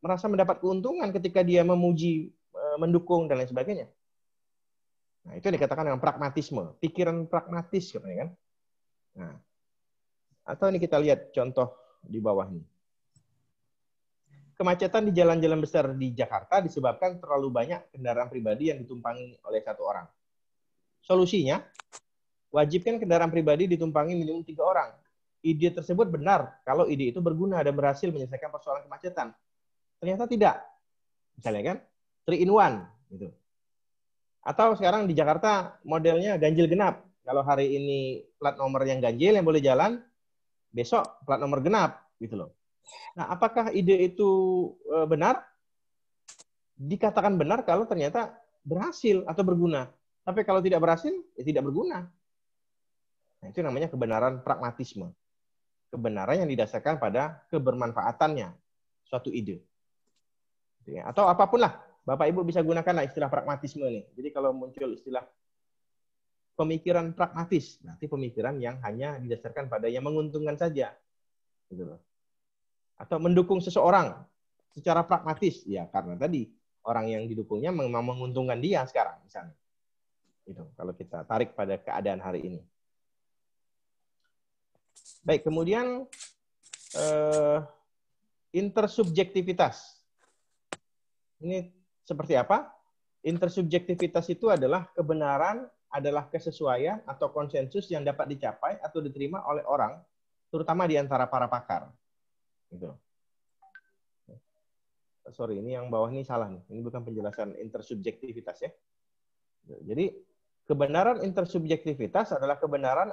merasa mendapat keuntungan ketika dia memuji, mendukung dan lain sebagainya. Nah, itu yang dikatakan dengan pragmatisme, pikiran pragmatis katanya kan. Nah, atau ini kita lihat contoh di bawah ini. Kemacetan di jalan-jalan besar di Jakarta disebabkan terlalu banyak kendaraan pribadi yang ditumpangi oleh satu orang. Solusinya, wajibkan kendaraan pribadi ditumpangi minimum 3 orang. Ide tersebut benar kalau ide itu berguna dan berhasil menyelesaikan persoalan kemacetan. Ternyata tidak. Misalnya kan, 3 in 1. Gitu. Atau sekarang di Jakarta modelnya ganjil genap. Kalau hari ini plat nomor yang ganjil yang boleh jalan, besok plat nomor genap. Gitu loh. Nah, apakah ide itu benar? Dikatakan benar kalau ternyata berhasil atau berguna. Tapi kalau tidak berhasil, ya tidak berguna. Nah, itu namanya kebenaran pragmatisme. Kebenaran yang didasarkan pada kebermanfaatannya suatu ide. Atau apapun lah, Bapak Ibu bisa gunakanlah istilah pragmatisme nih. Jadi kalau muncul istilah pemikiran pragmatis, berarti pemikiran yang hanya didasarkan pada yang menguntungkan saja. Gitu loh. Atau mendukung seseorang secara pragmatis, ya karena tadi orang yang didukungnya memang menguntungkan dia sekarang misalnya. Itu kalau kita tarik pada keadaan hari ini. Baik, kemudian intersubjektivitas. Ini seperti apa? Intersubjektivitas itu adalah kebenaran, adalah kesesuaian atau konsensus yang dapat dicapai atau diterima oleh orang, terutama di antara para pakar. Gitu. Sorry, ini yang bawah ini salah nih. Ini bukan penjelasan intersubjektivitas ya. Jadi kebenaran intersubjektivitas adalah kebenaran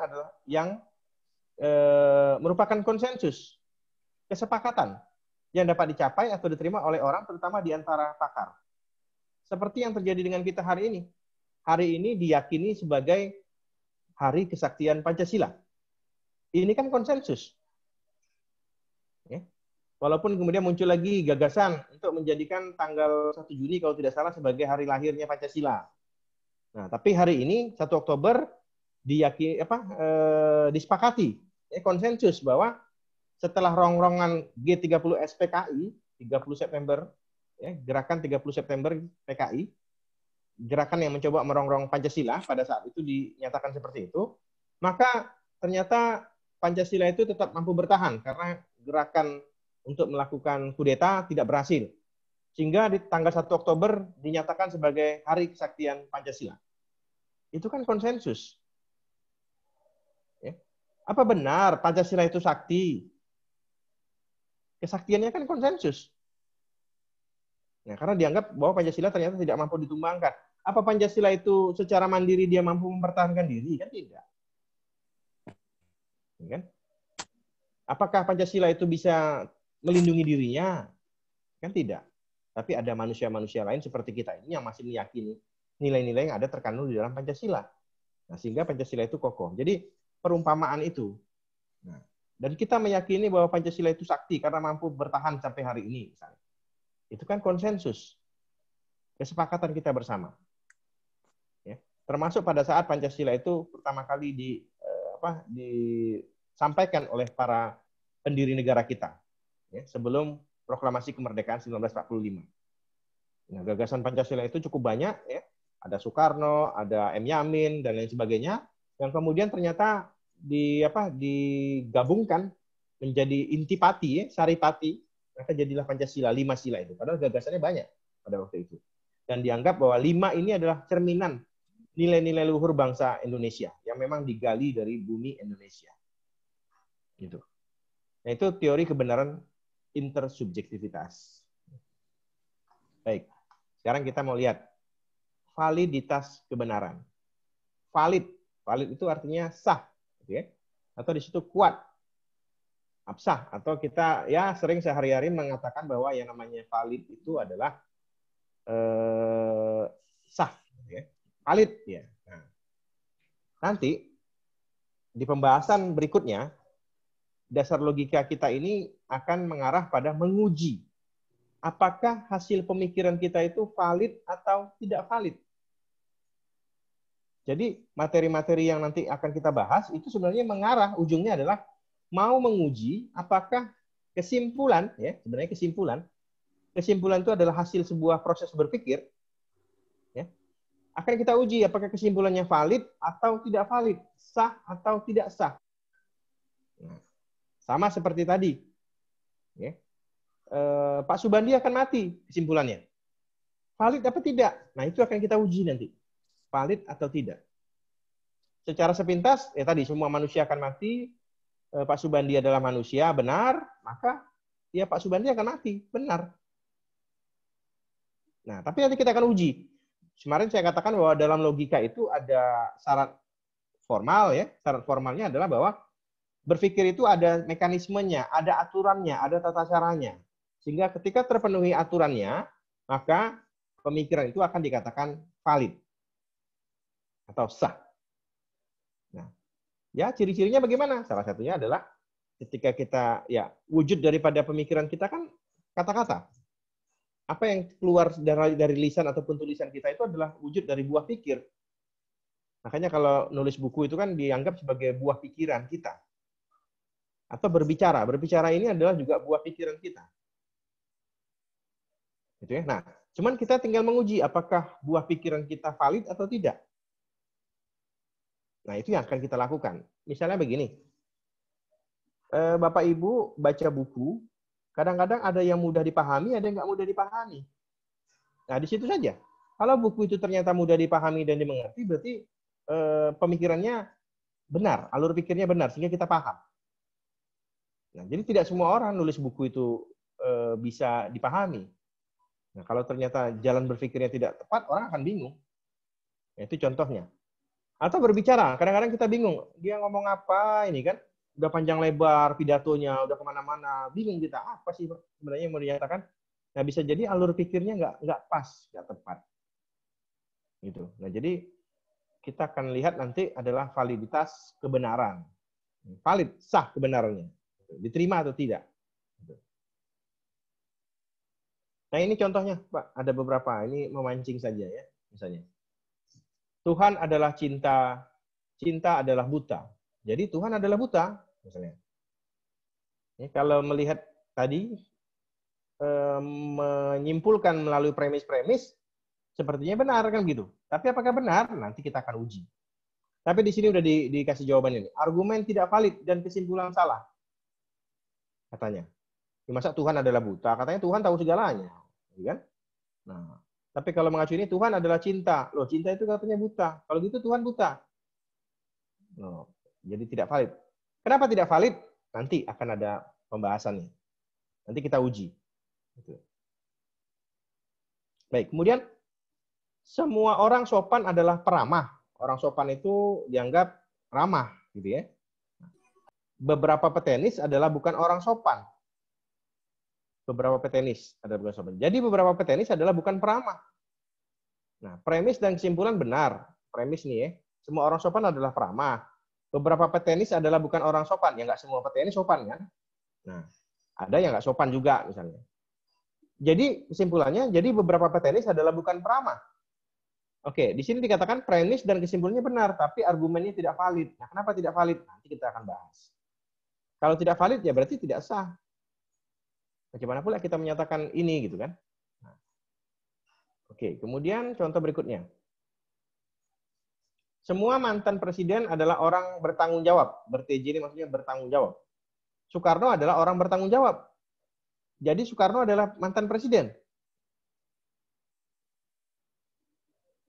yang merupakan konsensus, kesepakatan yang dapat dicapai atau diterima oleh orang, terutama di antara pakar. Seperti yang terjadi dengan kita hari ini. Hari ini diyakini sebagai Hari Kesaktian Pancasila. Ini kan konsensus. Walaupun kemudian muncul lagi gagasan untuk menjadikan tanggal 1 Juni kalau tidak salah sebagai hari lahirnya Pancasila. Nah, tapi hari ini 1 Oktober disepakati konsensus bahwa setelah rongrongan G30 SPKI 30 September gerakan 30 September PKI, gerakan yang mencoba merongrong Pancasila pada saat itu dinyatakan seperti itu, maka ternyata Pancasila itu tetap mampu bertahan karena gerakan untuk melakukan kudeta tidak berhasil. Sehingga di tanggal 1 Oktober dinyatakan sebagai Hari Kesaktian Pancasila. Itu kan konsensus. Apa benar Pancasila itu sakti? Kesaktiannya kan konsensus. Nah, karena dianggap bahwa Pancasila ternyata tidak mampu ditumbangkan. Apa Pancasila itu secara mandiri dia mampu mempertahankan diri? Kan tidak. Kan? Apakah Pancasila itu bisa melindungi dirinya? Kan tidak. Tapi ada manusia-manusia lain seperti kita ini yang masih meyakini nilai-nilai yang ada terkandung di dalam Pancasila. Nah, sehingga Pancasila itu kokoh. Jadi perumpamaan itu. Nah, dan kita meyakini bahwa Pancasila itu sakti karena mampu bertahan sampai hari ini. Misalnya. Itu kan konsensus. Kesepakatan kita bersama. Ya. Termasuk pada saat Pancasila itu pertama kali disampaikan oleh para pendiri negara kita. Ya, sebelum proklamasi kemerdekaan 1945. Nah, gagasan Pancasila itu cukup banyak. Ya. Ada Soekarno, ada M. Yamin, dan lain sebagainya. Yang kemudian ternyata digabungkan menjadi intipati, saripati, maka jadilah Pancasila, 5 sila itu. Padahal gagasannya banyak pada waktu itu. Dan dianggap bahwa 5 ini adalah cerminan nilai-nilai luhur bangsa Indonesia yang memang digali dari bumi Indonesia. Gitu. Nah, itu teori kebenaran intersubjektivitas. Baik. Sekarang kita mau lihat validitas kebenaran. Valid itu artinya sah, gitu ya. Atau di situ kuat, absah, atau kita ya sering sehari-hari mengatakan bahwa yang namanya valid itu adalah sah, gitu ya. Valid ya. Nah, nanti di pembahasan berikutnya dasar logika kita ini akan mengarah pada menguji apakah hasil pemikiran kita itu valid atau tidak valid. Jadi materi-materi yang nanti akan kita bahas itu sebenarnya mengarah, ujungnya adalah mau menguji apakah kesimpulan, ya sebenarnya kesimpulan itu adalah hasil sebuah proses berpikir, ya akan kita uji apakah kesimpulannya valid atau tidak valid, sah atau tidak sah. Nah, sama seperti tadi, Ya. Pak Subandi akan mati, kesimpulannya. Valid apa tidak? Nah, itu akan kita uji nanti. Valid atau tidak. Secara sepintas, ya tadi, semua manusia akan mati, Pak Subandi adalah manusia, benar, maka ya Pak Subandi akan mati, benar. Nah, tapi nanti kita akan uji. Kemarin saya katakan bahwa dalam logika itu ada syarat formal, ya. Syarat formalnya adalah bahwa berpikir itu ada mekanismenya, ada aturannya, ada tata caranya. Sehingga ketika terpenuhi aturannya, maka pemikiran itu akan dikatakan valid atau sah. Nah, ya ciri-cirinya bagaimana? Salah satunya adalah ketika kita, ya wujud daripada pemikiran kita kan kata-kata. Apa yang keluar dari lisan ataupun tulisan kita itu adalah wujud dari buah pikir. Makanya kalau nulis buku itu kan dianggap sebagai buah pikiran kita. Atau berbicara. Berbicara ini adalah juga buah pikiran kita. Gitu ya. Nah, cuman kita tinggal menguji apakah buah pikiran kita valid atau tidak. Nah, itu yang akan kita lakukan. Misalnya begini. Bapak Ibu baca buku, kadang-kadang ada yang mudah dipahami, ada yang nggak mudah dipahami. Nah, di situ saja. Kalau buku itu ternyata mudah dipahami dan dimengerti, berarti pemikirannya benar, alur pikirnya benar, sehingga kita paham. Nah, jadi tidak semua orang nulis buku itu bisa dipahami. Nah, kalau ternyata jalan berpikirnya tidak tepat, orang akan bingung. Nah, itu contohnya. Atau berbicara, kadang-kadang kita bingung. Dia ngomong apa ini kan? Udah panjang lebar pidatonya, udah kemana-mana, bingung kita apa sih sebenarnya yang mau dinyatakan. Nah, bisa jadi alur pikirnya nggak pas, nggak tepat. Gitu. Nah, jadi kita akan lihat nanti adalah validitas kebenaran. Valid, sah kebenarannya. Diterima atau tidak. Nah, ini contohnya, Pak. Ada beberapa. Ini memancing saja ya, misalnya. Tuhan adalah cinta, cinta adalah buta. Jadi Tuhan adalah buta, misalnya. Ya, kalau melihat tadi, menyimpulkan melalui premis-premis, sepertinya benar kan gitu. Tapi apakah benar? Nanti kita akan uji. Tapi di sini udah dikasih jawaban ini. Argumen tidak valid dan kesimpulan salah. Katanya. Masa Tuhan adalah buta? Katanya Tuhan tahu segalanya. Kan? Nah, tapi kalau mengacu ini Tuhan adalah cinta. Loh, cinta itu katanya buta. Kalau gitu Tuhan buta. Loh, jadi tidak valid. Kenapa tidak valid? Nanti akan ada pembahasannya. Nanti kita uji. Baik, kemudian semua orang sopan adalah peramah. Orang sopan itu dianggap ramah, gitu ya. Beberapa petenis adalah bukan orang sopan. Beberapa petenis adalah bukan sopan. Jadi beberapa petenis adalah bukan peramah. Nah, premis dan kesimpulan benar. Premis nih ya, semua orang sopan adalah peramah. Beberapa petenis adalah bukan orang sopan. Ya nggak semua petenis sopan kan? Nah, ada yang nggak sopan juga misalnya. Jadi kesimpulannya, jadi beberapa petenis adalah bukan peramah. Oke, di sini dikatakan premis dan kesimpulannya benar, tapi argumennya tidak valid. Nah, kenapa tidak valid? Nanti kita akan bahas. Kalau tidak valid, ya berarti tidak sah. Bagaimana pula kita menyatakan ini, gitu kan? Nah. Oke, kemudian contoh berikutnya. Semua mantan presiden adalah orang bertanggung jawab. Ber-TJ ini maksudnya bertanggung jawab. Soekarno adalah orang bertanggung jawab. Jadi Soekarno adalah mantan presiden.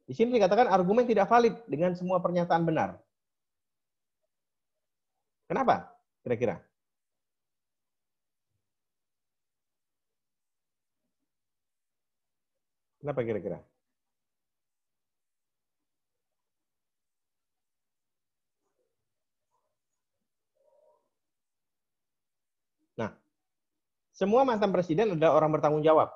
Di sini dikatakan argumen tidak valid dengan semua pernyataan benar. Kenapa? Kira-kira? Kenapa kira-kira? Nah, semua mantan presiden adalah orang bertanggung jawab.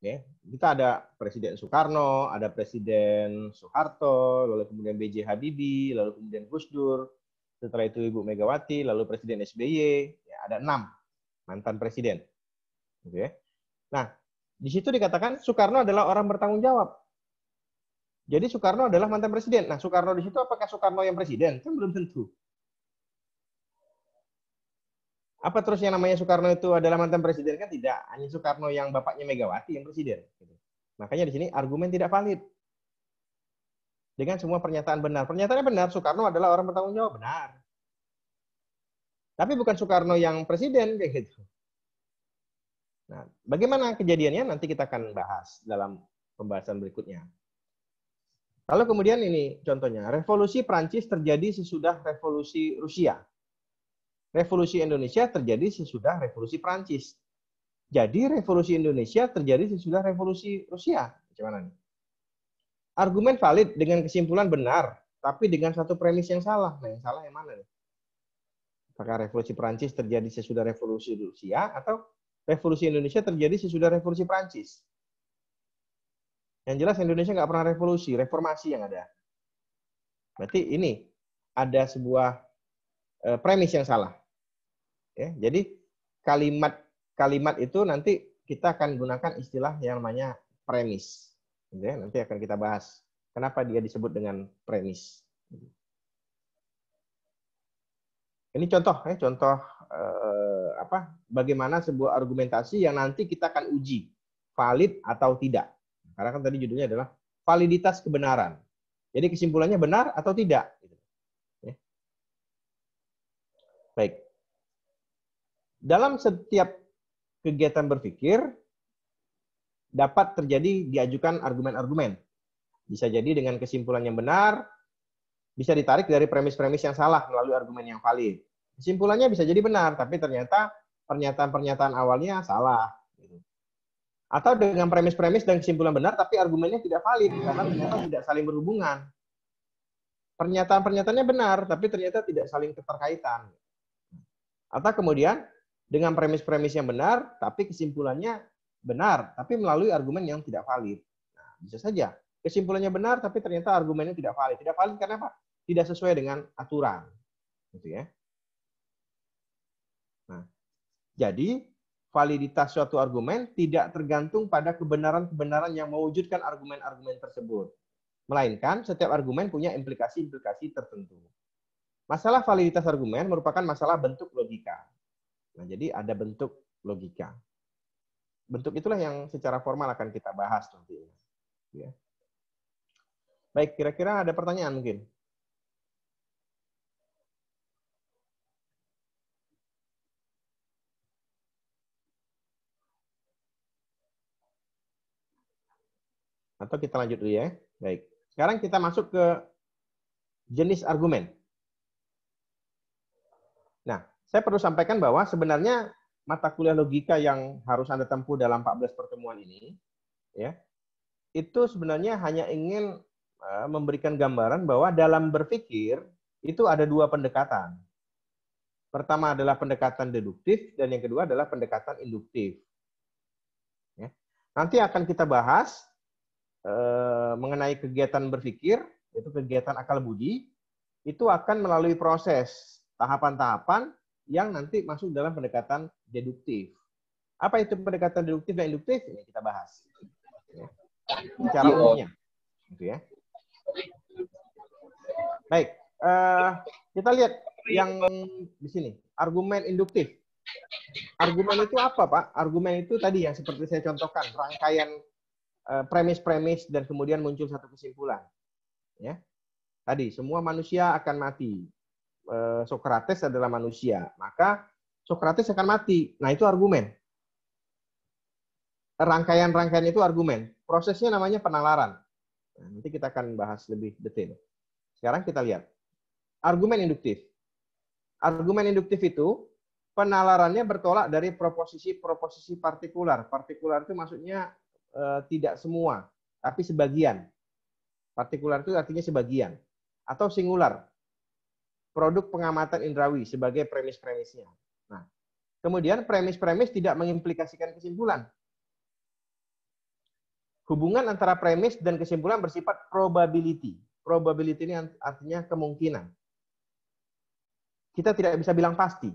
Ya, kita ada Presiden Soekarno, ada Presiden Soeharto, lalu kemudian B.J. Habibie, lalu kemudian Gus Dur, setelah itu Ibu Megawati, lalu Presiden SBY, ya, ada 6 mantan presiden. Gitu ya. Nah, di situ dikatakan Soekarno adalah orang bertanggung jawab. Jadi Soekarno adalah mantan presiden. Nah, Soekarno di situ apakah Soekarno yang presiden? Kan belum tentu. Apa terus yang namanya Soekarno itu adalah mantan presiden? Kan tidak. Hanya Soekarno yang bapaknya Megawati yang presiden. Makanya di sini argumen tidak valid. Dengan semua pernyataan benar. Pernyataannya benar, Soekarno adalah orang bertanggung jawab. Benar. Tapi bukan Soekarno yang presiden, kayak gitu. Nah, bagaimana kejadiannya nanti kita akan bahas dalam pembahasan berikutnya. Lalu kemudian ini contohnya, revolusi Prancis terjadi sesudah revolusi Rusia. Revolusi Indonesia terjadi sesudah revolusi Prancis. Jadi revolusi Indonesia terjadi sesudah revolusi Rusia. Bagaimana nih? Argumen valid dengan kesimpulan benar, tapi dengan satu premis yang salah. Nah, yang salah yang mana nih? Apakah revolusi Prancis terjadi sesudah revolusi Rusia atau revolusi Indonesia terjadi sesudah revolusi Prancis? Yang jelas Indonesia nggak pernah revolusi, reformasi yang ada. Berarti ini ada sebuah premis yang salah. Ya, jadi kalimat itu nanti kita akan gunakan istilah yang namanya premis. Ya, nanti akan kita bahas kenapa dia disebut dengan premis. Ini contoh, bagaimana sebuah argumentasi yang nanti kita akan uji valid atau tidak. Karena kan tadi judulnya adalah validitas kebenaran. Jadi kesimpulannya benar atau tidak. Ya. Baik. Dalam setiap kegiatan berpikir dapat terjadi diajukan argumen-argumen. Bisa jadi dengan kesimpulan yang benar, bisa ditarik dari premis-premis yang salah melalui argumen yang valid. Kesimpulannya bisa jadi benar, tapi ternyata pernyataan-pernyataan awalnya salah. Atau dengan premis-premis dan kesimpulan benar, tapi argumennya tidak valid, karena ternyata tidak saling berhubungan. Pernyataan-pernyataannya benar, tapi ternyata tidak saling keterkaitan. Atau kemudian, dengan premis-premis yang benar, tapi kesimpulannya benar, tapi melalui argumen yang tidak valid. Nah, bisa saja. Kesimpulannya benar, tapi ternyata argumennya tidak valid. Tidak valid karena apa? Tidak sesuai dengan aturan. Gitu ya. Nah, jadi validitas suatu argumen tidak tergantung pada kebenaran-kebenaran yang mewujudkan argumen-argumen tersebut. Melainkan setiap argumen punya implikasi-implikasi tertentu. Masalah validitas argumen merupakan masalah bentuk logika. Nah, jadi ada bentuk logika. Bentuk itulah yang secara formal akan kita bahas nanti. Ya. Baik, kira-kira ada pertanyaan mungkin? Atau kita lanjut dulu ya. Baik. Sekarang kita masuk ke jenis argumen. Nah, saya perlu sampaikan bahwa sebenarnya mata kuliah logika yang harus Anda tempuh dalam 14 pertemuan ini, ya, itu sebenarnya hanya ingin memberikan gambaran bahwa dalam berpikir itu ada dua pendekatan. Pertama adalah pendekatan deduktif, dan yang kedua adalah pendekatan induktif. Ya. Nanti akan kita bahas mengenai kegiatan berpikir, yaitu kegiatan akal budi, itu akan melalui proses tahapan-tahapan yang nanti masuk dalam pendekatan deduktif. Apa itu pendekatan deduktif dan induktif? Ini kita bahas. Ya. Secara umumnya. Gitu ya. Baik, kita lihat yang di sini, argumen induktif. Argumen itu apa, Pak? Argumen itu tadi yang seperti saya contohkan, rangkaian premis-premis dan kemudian muncul satu kesimpulan. Ya. Tadi semua manusia akan mati. Sokrates adalah manusia, maka Sokrates akan mati. Nah, itu argumen. Rangkaian-rangkaian itu argumen. Prosesnya namanya penalaran. Nah, nanti kita akan bahas lebih detail. Sekarang kita lihat argumen induktif. Argumen induktif itu penalarannya bertolak dari proposisi partikular. Partikular itu maksudnya tidak semua, tapi sebagian. Partikular itu artinya sebagian. Atau singular. Produk pengamatan indrawi sebagai premis-premisnya. Nah, kemudian premis-premis tidak mengimplikasikan kesimpulan. Hubungan antara premis dan kesimpulan bersifat probability. Probability ini artinya kemungkinan. Kita tidak bisa bilang pasti.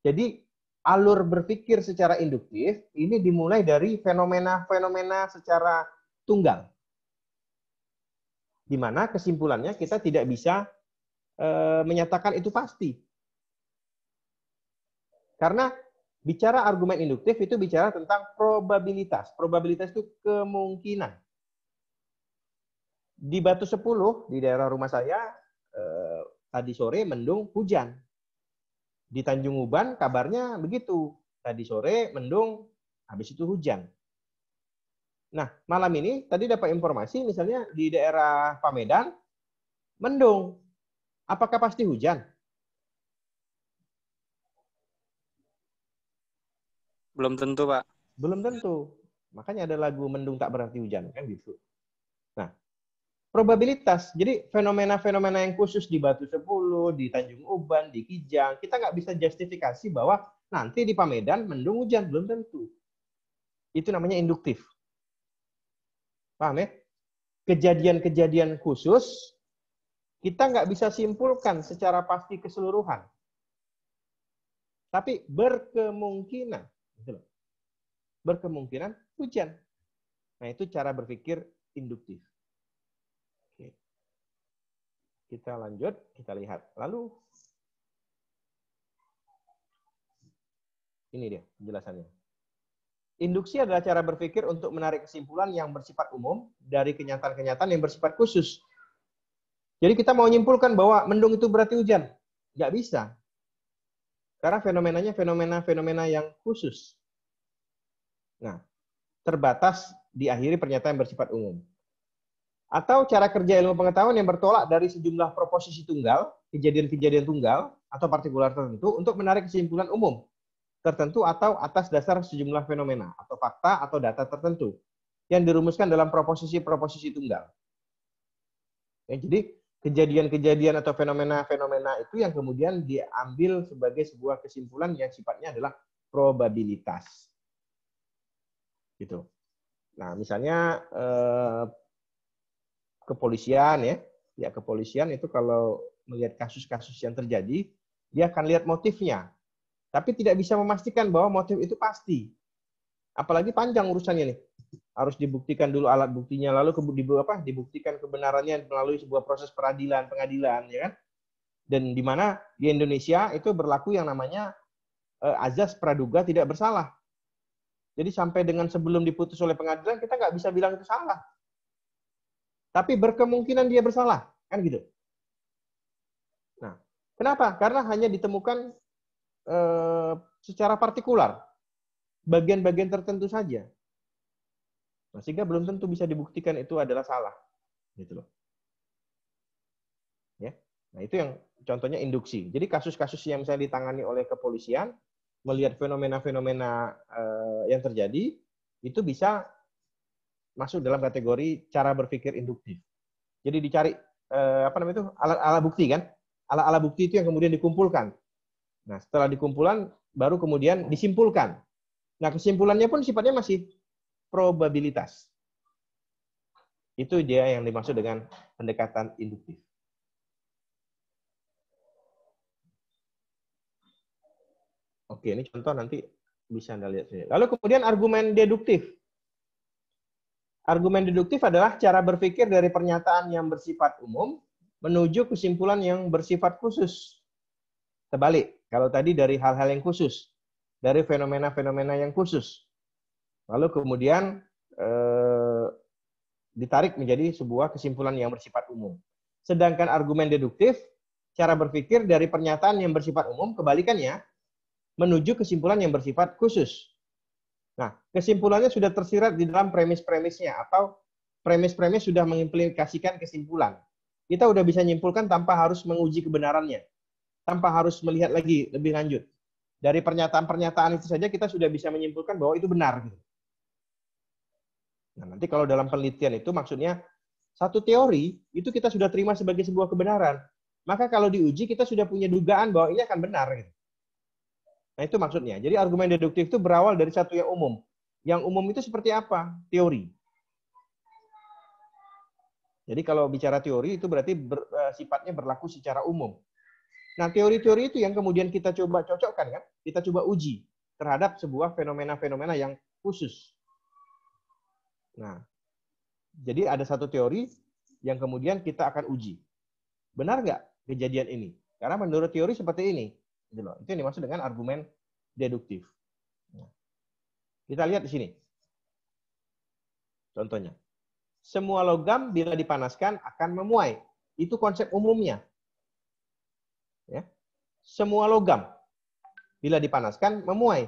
Jadi, alur berpikir secara induktif ini dimulai dari fenomena-fenomena secara tunggal. Di mana kesimpulannya kita tidak bisa menyatakan itu pasti. Karena bicara argumen induktif itu bicara tentang probabilitas. Probabilitas itu kemungkinan. Di Batu 10, di daerah rumah saya, tadi sore mendung hujan. Di Tanjung Uban kabarnya begitu. Tadi sore mendung habis itu hujan. Nah, malam ini tadi dapat informasi misalnya di daerah Pamedan, mendung. Apakah pasti hujan? Belum tentu, Pak. Belum tentu. Makanya ada lagu mendung tak berarti hujan, kan gitu. Nah, probabilitas. Jadi fenomena-fenomena yang khusus di Batu 10, di Tanjung Uban, di Kijang, kita nggak bisa justifikasi bahwa nanti di Pamedan mendung hujan. Belum tentu. Itu namanya induktif. Paham ya? Kejadian-kejadian khusus, kita nggak bisa simpulkan secara pasti keseluruhan. Tapi berkemungkinan. Berkemungkinan hujan. Nah, itu cara berpikir induktif. Oke. Kita lanjut, kita lihat. Lalu, ini dia penjelasannya. Induksi adalah cara berpikir untuk menarik kesimpulan yang bersifat umum dari kenyataan-kenyataan yang bersifat khusus. Jadi kita mau menyimpulkan bahwa mendung itu berarti hujan. Nggak bisa. Karena fenomenanya fenomena-fenomena yang khusus. Nah, terbatas diakhiri pernyataan yang bersifat umum. Atau cara kerja ilmu pengetahuan yang bertolak dari sejumlah proposisi tunggal, kejadian-kejadian tunggal, atau partikular tertentu untuk menarik kesimpulan umum tertentu atau atas dasar sejumlah fenomena atau fakta atau data tertentu yang dirumuskan dalam proposisi-proposisi tunggal. Ya, jadi kejadian-kejadian atau fenomena-fenomena itu yang kemudian diambil sebagai sebuah kesimpulan yang sifatnya adalah probabilitas. Gitu. Nah, misalnya kepolisian ya kepolisian itu kalau melihat kasus-kasus yang terjadi, dia akan lihat motifnya. Tapi tidak bisa memastikan bahwa motif itu pasti. Apalagi panjang urusannya nih. Harus dibuktikan dulu alat buktinya, lalu dibuktikan kebenarannya melalui sebuah proses pengadilan, ya kan? Dan di mana di Indonesia itu berlaku yang namanya azas praduga tidak bersalah. Jadi sampai dengan sebelum diputus oleh pengadilan, kita nggak bisa bilang itu salah. Tapi berkemungkinan dia bersalah, kan gitu. Nah, kenapa? Karena hanya ditemukan secara partikular, bagian-bagian tertentu saja. Nah, sehingga belum tentu bisa dibuktikan itu adalah salah, gitu loh. Ya, nah itu yang contohnya induksi. Jadi kasus-kasus yang misalnya ditangani oleh kepolisian, melihat fenomena-fenomena yang terjadi, itu bisa masuk dalam kategori cara berpikir induktif. Jadi dicari alat-alat bukti kan, alat-alat bukti itu yang kemudian dikumpulkan. Nah, setelah dikumpulan, baru kemudian disimpulkan. Nah, kesimpulannya pun sifatnya masih probabilitas. Itu dia yang dimaksud dengan pendekatan induktif. Oke, ini contoh nanti bisa Anda lihat sini. Lalu kemudian argumen deduktif. Argumen deduktif adalah cara berpikir dari pernyataan yang bersifat umum menuju kesimpulan yang bersifat khusus. Terbalik. Kalau tadi dari hal-hal yang khusus, dari fenomena-fenomena yang khusus, lalu kemudian ditarik menjadi sebuah kesimpulan yang bersifat umum. Sedangkan argumen deduktif, cara berpikir dari pernyataan yang bersifat umum, kebalikannya, menuju kesimpulan yang bersifat khusus. Nah, kesimpulannya sudah tersirat di dalam premis-premisnya, atau premis-premis sudah mengimplikasikan kesimpulan. Kita udah bisa menyimpulkan tanpa harus menguji kebenarannya. Tanpa harus melihat lagi lebih lanjut. Dari pernyataan-pernyataan itu saja kita sudah bisa menyimpulkan bahwa itu benar. Nah, nanti kalau dalam penelitian itu maksudnya satu teori itu kita sudah terima sebagai sebuah kebenaran. Maka kalau diuji kita sudah punya dugaan bahwa ini akan benar. Nah, itu maksudnya. Jadi argumen deduktif itu berawal dari satu yang umum. Yang umum itu seperti apa? Teori. Jadi kalau bicara teori itu berarti sifatnya berlaku secara umum. Nah, teori-teori itu yang kemudian kita coba cocokkan, kan? Kita coba uji terhadap sebuah fenomena-fenomena yang khusus. Nah, jadi ada satu teori yang kemudian kita akan uji. Benar nggak kejadian ini? Karena menurut teori seperti ini. Itu yang dimaksud dengan argumen deduktif. Nah, kita lihat di sini. Contohnya. Semua logam bila dipanaskan akan memuai. Itu konsep umumnya. Ya. Semua logam bila dipanaskan memuai.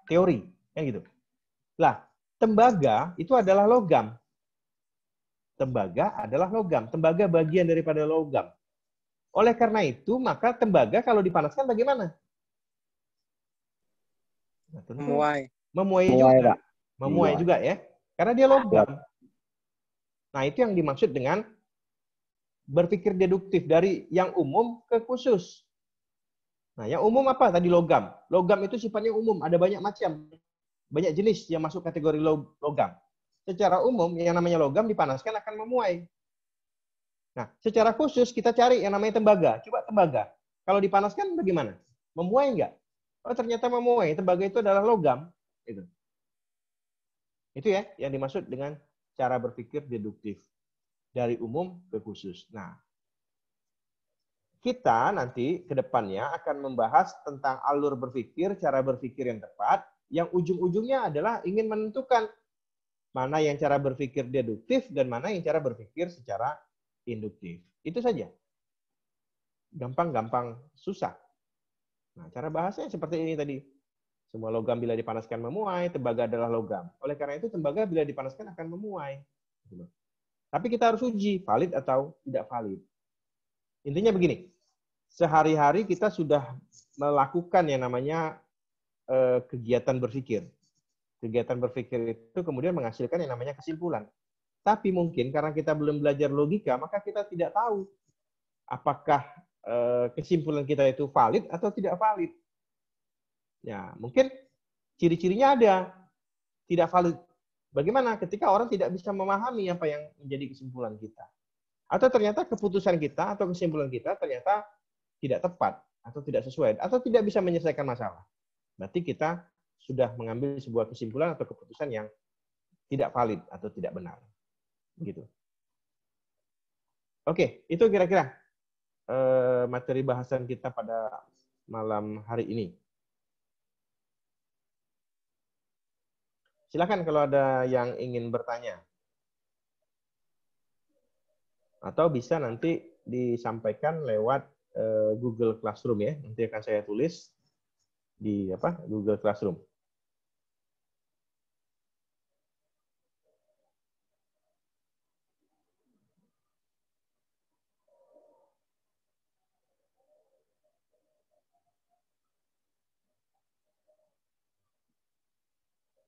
Teori, kan gitu. Lah, tembaga itu adalah logam. Tembaga adalah logam. Tembaga bagian daripada logam. Oleh karena itu, maka tembaga kalau dipanaskan bagaimana? Nah, tentu Memuai. memuai Memuai, juga. Pak. Memuai Iya. juga ya. Karena dia logam. Nah, itu yang dimaksud dengan berpikir deduktif dari yang umum ke khusus. Nah, yang umum apa? Tadi logam. Logam itu sifatnya umum, ada banyak macam. Banyak jenis yang masuk kategori logam. Secara umum, yang namanya logam dipanaskan akan memuai. Nah, secara khusus kita cari yang namanya tembaga. Coba tembaga. Kalau dipanaskan bagaimana? Memuai enggak? Oh, ternyata memuai. Tembaga itu adalah logam. Itu ya yang dimaksud dengan cara berpikir deduktif. Dari umum ke khusus. Nah, kita nanti ke depannya akan membahas tentang alur berpikir, cara berpikir yang tepat, yang ujung-ujungnya adalah ingin menentukan mana yang cara berpikir deduktif dan mana yang cara berpikir secara induktif. Itu saja. Gampang-gampang susah. Nah, cara bahasanya seperti ini tadi. Semua logam bila dipanaskan memuai, tembaga adalah logam. Oleh karena itu, tembaga bila dipanaskan akan memuai. Tapi kita harus uji, valid atau tidak valid. Intinya begini, sehari-hari kita sudah melakukan yang namanya kegiatan berpikir. Kegiatan berpikir itu kemudian menghasilkan yang namanya kesimpulan. Tapi mungkin karena kita belum belajar logika, maka kita tidak tahu apakah kesimpulan kita itu valid atau tidak valid. Ya, mungkin ciri-cirinya ada, tidak valid. Bagaimana ketika orang tidak bisa memahami apa yang menjadi kesimpulan kita? Atau ternyata keputusan kita atau kesimpulan kita ternyata tidak tepat atau tidak sesuai atau tidak bisa menyelesaikan masalah. Berarti kita sudah mengambil sebuah kesimpulan atau keputusan yang tidak valid atau tidak benar. Begitu. Oke, itu kira-kira materi bahasan kita pada malam hari ini. Silakan kalau ada yang ingin bertanya. Atau bisa nanti disampaikan lewat Google Classroom ya. Nanti akan saya tulis di Google Classroom.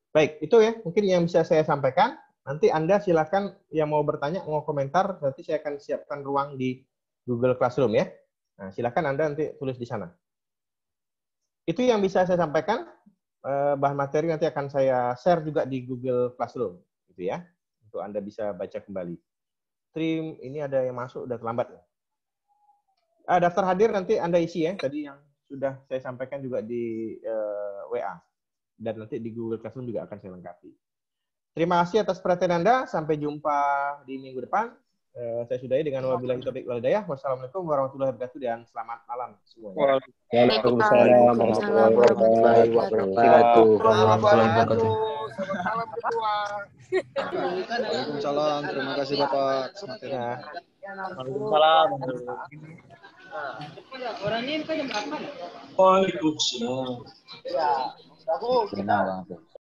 Baik, itu ya mungkin yang bisa saya sampaikan. Nanti Anda silakan yang mau bertanya, mau komentar, nanti saya akan siapkan ruang di Google Classroom ya. Nah, silakan Anda nanti tulis di sana. Itu yang bisa saya sampaikan. Bahan materi nanti akan saya share juga di Google Classroom, gitu ya, untuk Anda bisa baca kembali. Stream ini ada yang masuk, udah terlambat. Daftar hadir nanti Anda isi ya, tadi yang sudah saya sampaikan juga di WA. Dan nanti di Google Classroom juga akan saya lengkapi. Terima kasih atas perhatian Anda. Sampai jumpa di minggu depan. Saya sudahi dengan wabillahi taufiq wal hidayah. Wassalamualaikum warahmatullahi wabarakatuh dan selamat malam semuanya. Waalaikumsalam warahmatullahi wabarakatuh. Waalaikumsalam. Terima kasih Bapak. Waalaikumsalam. Waalaikumsalam. Benar, Bang.